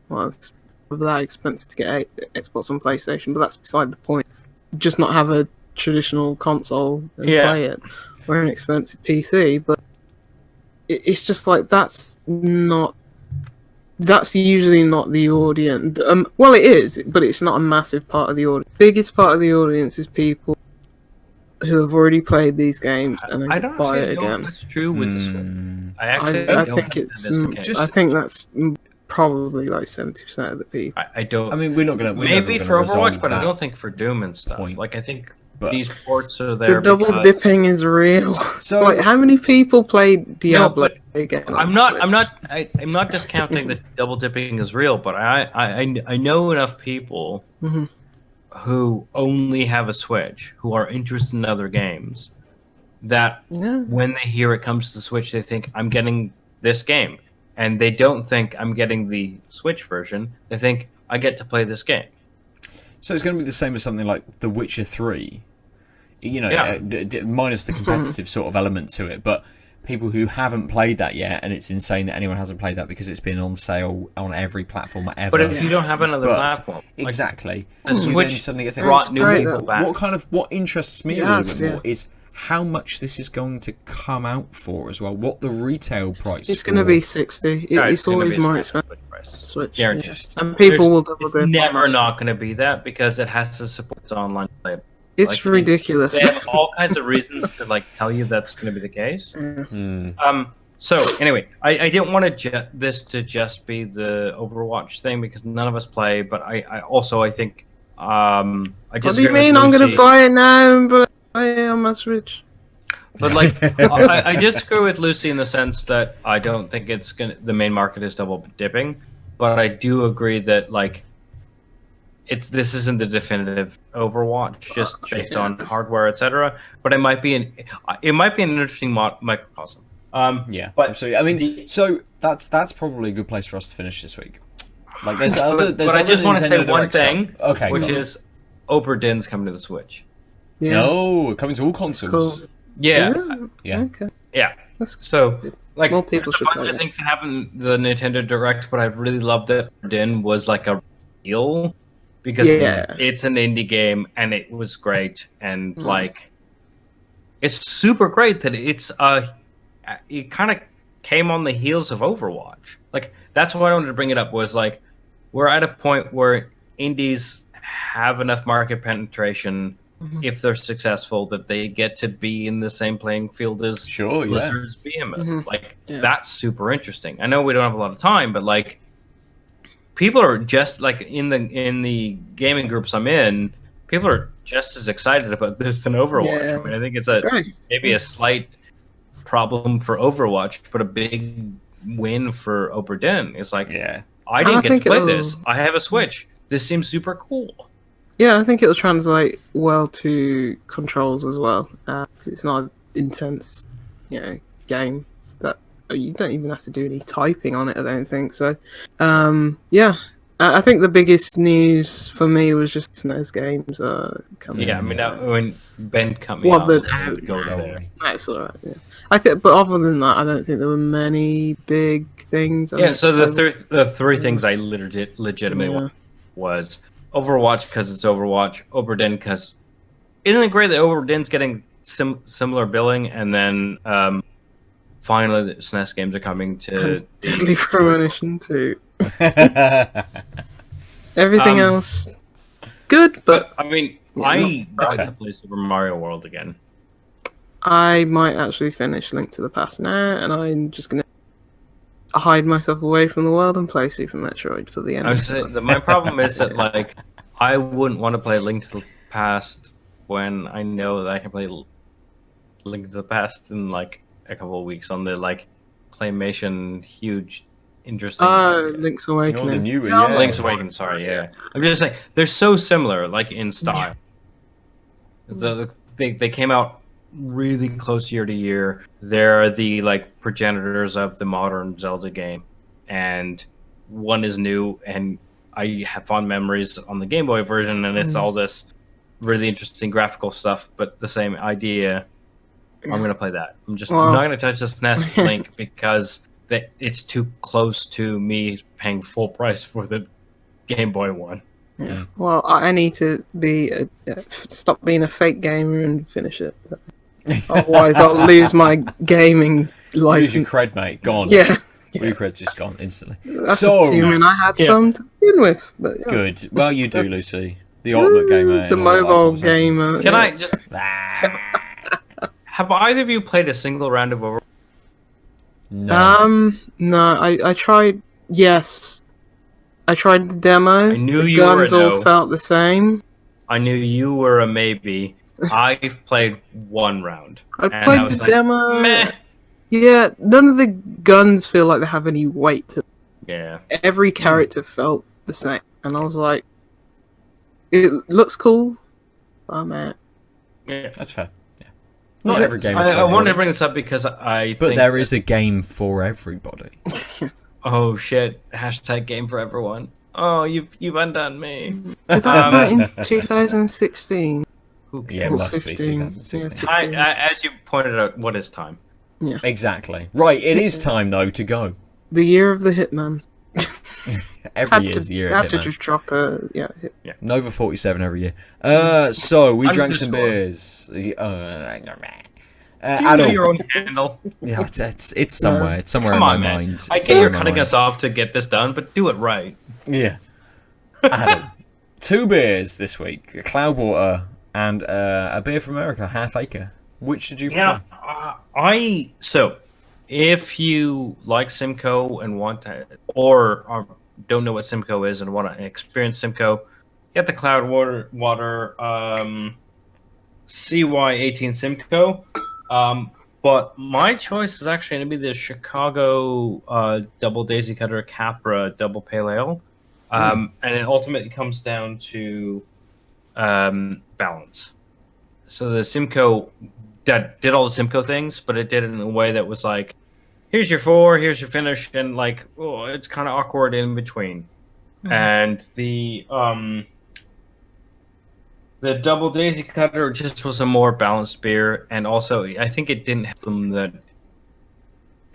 Well, it's that expensive to get Xbox and PlayStation, but that's beside the point. Just not have a traditional console and play it, or an expensive PC. But it's just like that's usually not the audience. Well, it is, but it's not a massive part of the audience. Biggest part of the audience is people who have already played these games and
I
then buy it again.
That's true with the Switch. I
think that's probably like 70% of the people.
I don't.
I mean, we're not going to.
Maybe for Overwatch, but I don't think for Doom and stuff. Like, I think these ports are there.
The double dipping is real. So, like, how many people played Diablo again?
I'm not discounting that double dipping is real, but I know enough people who only have a Switch who are interested in other games that when they hear it comes to the Switch, they think I'm getting this game. And they don't think I'm getting the Switch version. They think I get to play this game.
So it's going to be the same as something like The Witcher 3. You know, minus the competitive sort of element to it. But people who haven't played that yet, and it's insane that anyone hasn't played that because it's been on sale on every platform ever.
But if you don't have another platform,
exactly,
the Switch
suddenly gets
brought new people back.
What interests me a little bit more is how much this is going to come out for as well. What the retail price?
It's going to be 60. It's always more expensive. Switch.
Yeah,
and people will double dip.
It's never not going to be that because it has to support its online play.
It's ridiculous.
They have all kinds of reasons to like tell you that's going to be the case. So anyway, I didn't want this to just be the Overwatch thing because none of us play. But I also think I just.
What do you mean? I'm going to buy it now, but on my Switch.
But like, I disagree with Lucy in the sense that I don't think the main market is double dipping, but I do agree that like. This isn't the definitive Overwatch, just based on hardware, etc. But it might be an interesting microcosm.
But absolutely. I mean, so that's probably a good place for us to finish this week. Like, there's other.
But I just want to say one thing,
okay,
which is Obra Dinn's coming to the Switch.
Yeah.
Oh, coming to all consoles.
Cool.
Yeah.
Okay.
Yeah.
So
like,
more people should
a bunch of things that happened in the Nintendo Direct, but I really loved that Obra Dinn was like a real. Because it's an indie game and it was great and like it's super great that it kind of came on the heels of Overwatch. Like that's why I wanted to bring it up was like we're at a point where indies have enough market penetration if they're successful that they get to be in the same playing field as Blizzard's Behemoth. Like that's super interesting. I know we don't have a lot of time, but like people are just like in the gaming groups I'm in. People are just as excited about this than Overwatch.
Yeah.
I mean, I think it's maybe a slight problem for Overwatch, but a big win for Obra Dinn. It's like, I didn't get to play this. I have a Switch. This seems super cool.
Yeah, I think it'll translate well to controls as well. It's not an intense, game that you don't even have to do any typing on it. I don't think so. I think the biggest news for me was just SNES games are coming.
Yeah, I mean, when Ben cut me off, I would go there.
That's all right. Yeah, but other than that, I don't think there were many big things.
So the three things I legitimately wanted was Overwatch because it's Overwatch, Obra Dinn because isn't it great that Obra Dinn's getting similar billing, and then finally the SNES games are coming to
Deadly Premonition 2. Everything else good, but
I mean, I like to play Super Mario World again.
I might actually finish Link to the Past now, and I'm just gonna hide myself away from the world and play Super Metroid for the end.
My problem is that like I wouldn't want to play Link to the Past when I know that I can play Link to the Past in like a couple of weeks on the like claymation huge interesting.
Link's Awakening.
Link's Awakening. Sorry, I'm just saying they're so similar, like in style. They came out really close year to year. They're the like progenitors of the modern Zelda game, and one is new. And I have fond memories on the Game Boy version, and it's all this really interesting graphical stuff, but the same idea. I'm gonna play that. I'm not gonna touch the SNES Link because it's too close to me paying full price for the Game Boy one.
Yeah. Well, I need to stop being a fake gamer and finish it. Otherwise, I'll lose my gaming license.
Lose your cred, mate. Gone.
Yeah.
Your cred's just gone instantly.
That's assuming I had some to begin with. But,
Good. Well, you do, Lucy. The ultimate gamer.
The mobile gamer.
Can I just... Have either of you played a single round of Overwatch?
No.
No. I tried... Yes. I tried the demo.
I knew
the guns all felt the same.
I knew you were a maybe. I've played one round.
I played the demo.
Meh.
Yeah, none of the guns feel like they have any weight to them.
Yeah.
Every character felt the same. And I was like, it looks cool. I'm at.
Yeah.
That's fair. Yeah. Not every game.
I wanted to bring this up because
But there is a game for everybody.
Oh shit! # game for everyone. Oh, you've undone me.
Did that come out in 2016?
Who cares?
Yeah, it must be 2016.
As you pointed out, what is time?
Yeah.
Exactly. Right, it is time, though, to go.
The year of the Hitman.
Every year's the year of
Had to
Hitman.
just drop a... Yeah.
Nova 47 every year. So, we drank some
Underscore.
beers.
Do you
Aadil.
know your own handle?
Yeah, it's somewhere. It's somewhere
Come
in
on,
my
man.
mind.
I
It's
get
somewhere
you're
in my
cutting
mind.
us off to get this done, but do it right.
Yeah. Aadil. 2 beers this week. A Cloudwater and a beer from America, Half Acre. Which did you prefer?
So if you like Simcoe and want to, or don't know what Simcoe is and want to experience Simcoe, get the Cloudwater CY18 Simcoe. But my choice is actually going to be the Chicago Double Daisy Cutter Capra Double Pale Ale. And it ultimately comes down to balance. So the Simcoe that did all the Simcoe things, but it did it in a way that was like, here's your 4, here's your finish, and like, oh, it's kind of awkward in between. And the Double Daisy Cutter just was a more balanced beer, and also I think it didn't have them that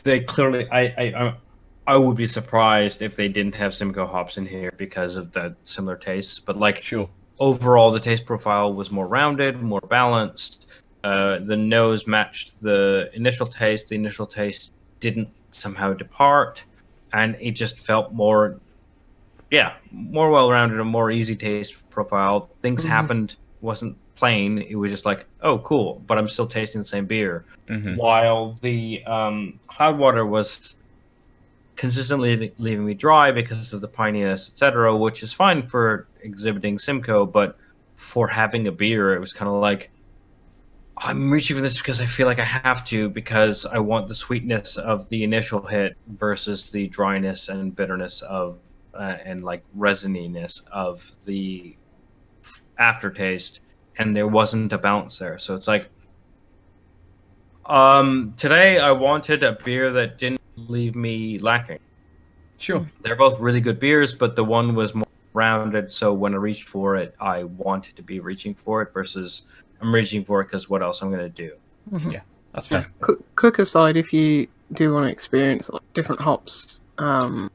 they clearly. I would be surprised if they didn't have Simcoe hops in here because of the similar tastes. But like,
Sure.
Overall, the taste profile was more rounded, more balanced. The nose matched the initial taste. The initial taste didn't somehow depart, and it just felt more well-rounded, a more easy taste profile. Things happened, wasn't plain. It was just like, oh, cool, but I'm still tasting the same beer. While the Cloudwater was consistently leaving me dry because of the pininess, etc., which is fine for exhibiting Simcoe, but for having a beer, it was kind of like, I'm reaching for this because I feel like I have to, because I want the sweetness of the initial hit versus the dryness and bitterness of and like resininess of the aftertaste, and there wasn't a balance there. So it's like, today I wanted a beer that didn't leave me lacking.
Sure.
They're both really good beers, but the one was more rounded, so when I reached for it, I wanted to be reaching for it versus I'm reaching for it because what else I'm going to do.
Yeah, that's fair.
Cook aside, if you do want to experience like different hops on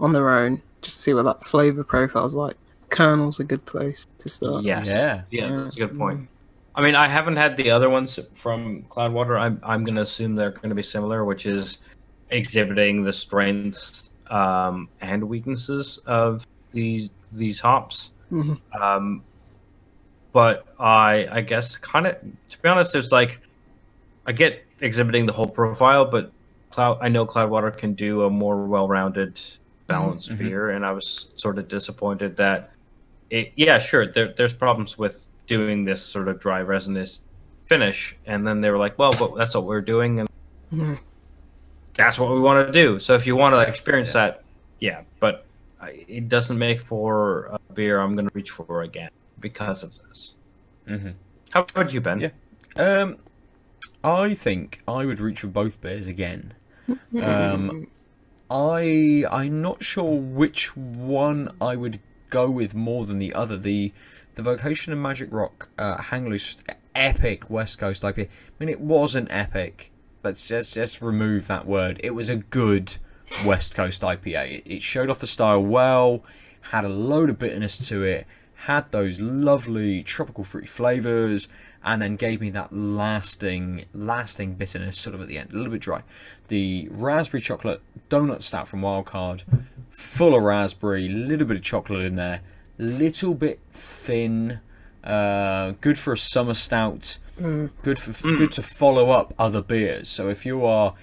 their own, just see what that flavour profile's like. Kernel's a good place to start.
Yes.
Yeah.
That's a good point. I mean, I haven't had the other ones from Cloudwater. I'm going to assume they're going to be similar, which is exhibiting the strengths and weaknesses of these hops. But I guess kind of, to be honest, there's like, I get exhibiting the whole profile, but I know Cloudwater can do a more well-rounded, balanced beer, and I was sort of disappointed that there's problems with doing this sort of dry resinous finish, and then they were like, well, but that's what we're doing, and that's what we want to do. So if you want to experience that, but it doesn't make for a beer I'm going to reach for again because of this. How about you, Ben?
Yeah. I think I would reach for both beers again. I'm not sure which one I would go with more than the other. The Vocation and Magic Rock Hang Loose epic West Coast IPA. I mean, it wasn't epic. Let's just remove that word. It was a good West Coast IPA. It showed off the style well, had a load of bitterness to it, had those lovely tropical fruity flavours, and then gave me that lasting bitterness sort of at the end, a little bit dry. The raspberry chocolate donut stout from Wildcard, full of raspberry, little bit of chocolate in there, little bit thin, good for a summer stout, good to follow up other beers. So if you're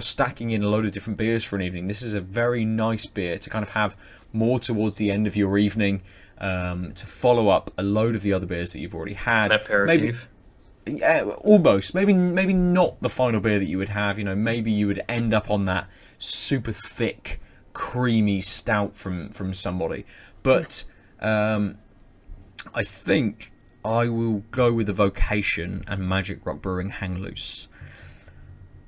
stacking in a load of different beers for an evening, this is a very nice beer to kind of have more towards the end of your evening, to follow up a load of the other beers that you've already had.
Aperitif.
Almost. Maybe not the final beer that you would have. You know, maybe you would end up on that super thick, creamy stout from somebody. But I think I will go with the Vocation and Magic Rock Brewing Hang Loose.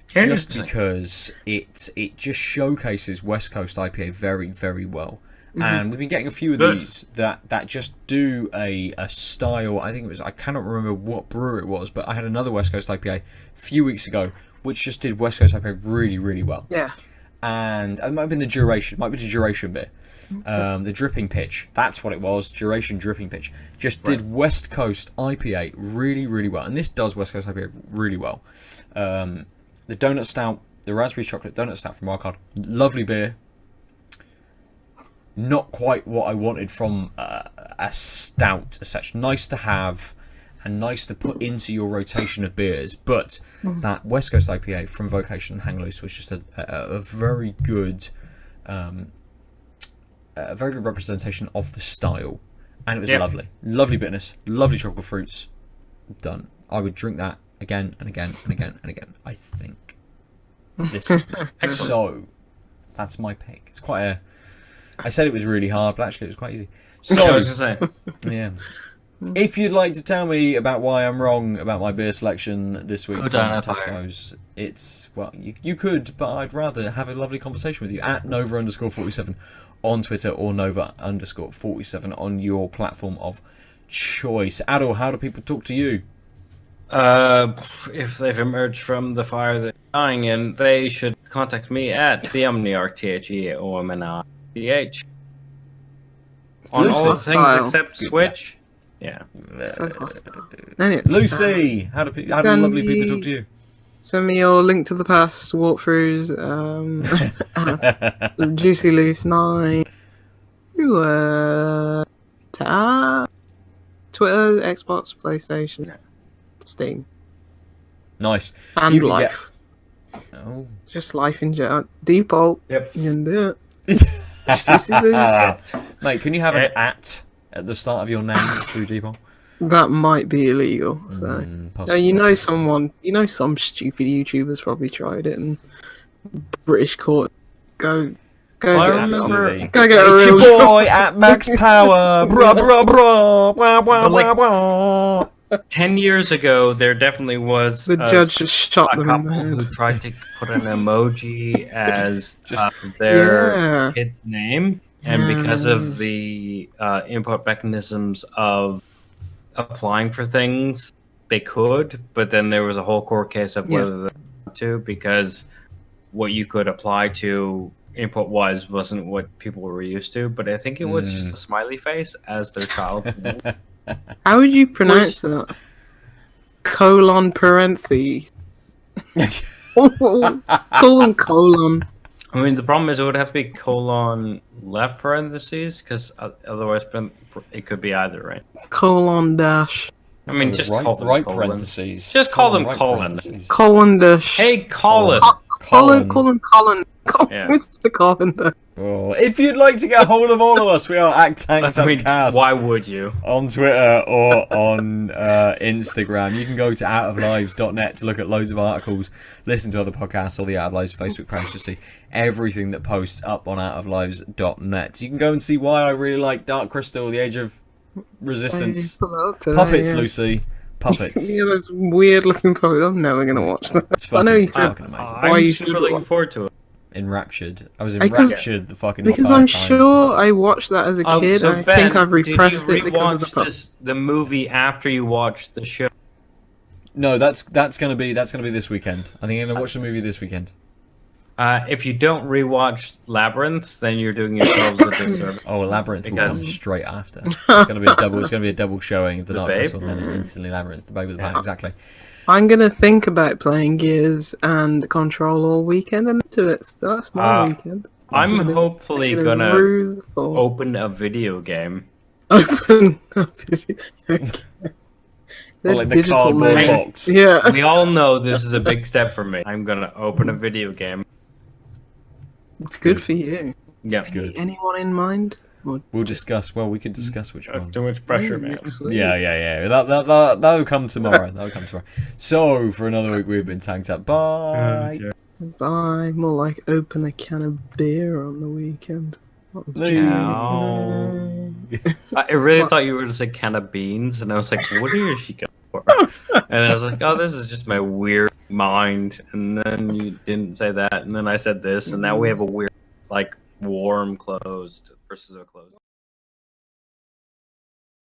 Just because it just showcases West Coast IPA very, very well. And we've been getting a few of these that just do a style. I think it was, I cannot remember what brewer it was, but I had another West Coast IPA a few weeks ago, which just did West Coast IPA really, really well.
Yeah.
And it might have been the duration. It might be the duration bit. The dripping pitch. That's what it was. Duration dripping pitch. Just did West Coast IPA really, really well. And this does West Coast IPA really well. The Donut Stout, the Raspberry Chocolate Donut Stout from Wildcard. Lovely beer. Not quite what I wanted from a stout as such. Nice to have and nice to put into your rotation of beers. But that West Coast IPA from Vocation and Hang Loose was just a very good representation of the style. And it was lovely. Lovely bitterness, lovely tropical fruits. Done. I would drink that again and again and again and again, I think. So, that's my pick. It's quite a... I said it was really hard, but actually it was quite easy. So,
I was going to say.
Yeah. If you'd like to tell me about why I'm wrong about my beer selection this week from Tesco's, it's, well, you could, but I'd rather have a lovely conversation with you at Nova_47 on Twitter or Nova_47 on your platform of choice. Aadil, how do people talk to you?
If they've emerged from the fire they're dying in, they should contact me at the Omniarch, TheOmniarch. On all things except Switch. Yeah.
So hostile. Anyway,
Lucy, how do lovely people talk to you?
Send me your Link to the Past walkthroughs. Juicy Loose 9. Twitter, Xbox, PlayStation, Steam.
Nice.
And life.
Oh.
Just life in general. Default.
Yep.
You can do it. Juicy Loose.
Mate, can you have an at the start of your name through Deepon?
That might be illegal. So,
possibly.
some stupid YouTubers probably tried it, and British court go
Absolutely.
get a
It's your
real
boy at Max Power. Bruh, bruh, bruh. Wah, wah, wah, wah.
10 years ago, there definitely was
The judge just shot
a
them in the
couple
head.
who tried to put an emoji as their kid's name, and because of the input mechanisms of applying for things, they could, but then there was a whole court case of whether they wanted to, because what you could apply to input-wise wasn't what people were used to, but I think it was just a smiley face as their child's name.
How would you pronounce that? Colon parentheses. colon.
I mean, the problem is it would have to be colon left parentheses, because otherwise it could be either, right?
Colon dash.
I mean, just call them colon.
parentheses.
Just call them
right
colon.
Colon dash.
Hey, Colin!
Colin.
Yeah.
Mr. Colin dash.
Oh, if you'd like to get hold of all of us, we are at TankTubCast
why would you?
on Twitter or on Instagram. You can go to outoflives.net to look at loads of articles, listen to other podcasts, or the Out of Lives Facebook page to see everything that posts up on outoflives.net. You can go and see why I really like Dark Crystal, The Age of Resistance. Puppets, Lucy. Puppets.
Yeah, those weird looking puppets. I'm never going to watch that.
It's
I know you
fucking amazing.
I'm super looking forward to it.
Enraptured. I was enraptured the fucking
because
entire
I'm
time.
sure I watched that as a kid.
So
and I
Ben,
think I've repressed
did
it
you
because of the
rewatch the movie after you watched the show?
No, that's gonna be this weekend. I think I'm gonna watch the movie this weekend.
If you don't rewatch Labyrinth, then you're doing yourselves a disservice.
Oh, Labyrinth will come straight after. It's gonna be a double. It's gonna be a double showing of the Dark
Babe?
Crystal, and then instantly Labyrinth. The Babe with the Pan, exactly.
I'm gonna think about playing Gears and Control all weekend and do it. So that's my weekend.
I'm hopefully gonna
open
open a video game.
a video game.
Or like the cardboard box.
Yeah.
We all know this is a big step for me. I'm gonna open a video game.
It's good for you.
Yeah,
Good.
Anyone in mind?
We'll discuss. Well, we could discuss which one.
too much pressure, man.
Yeah. That'll come tomorrow. That'll come tomorrow. So for another week, we've been tanked up. Bye.
Bye. More like open a can of beer on the weekend.
I really thought you were going to say can of beans, and I was like, what are she going for? And then I was like, oh, this is just my weird mind. And then you didn't say that, and then I said this, and now we have a weird, like, warm closed. purses are closed.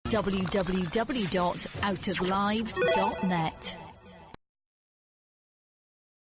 www.outoflives.net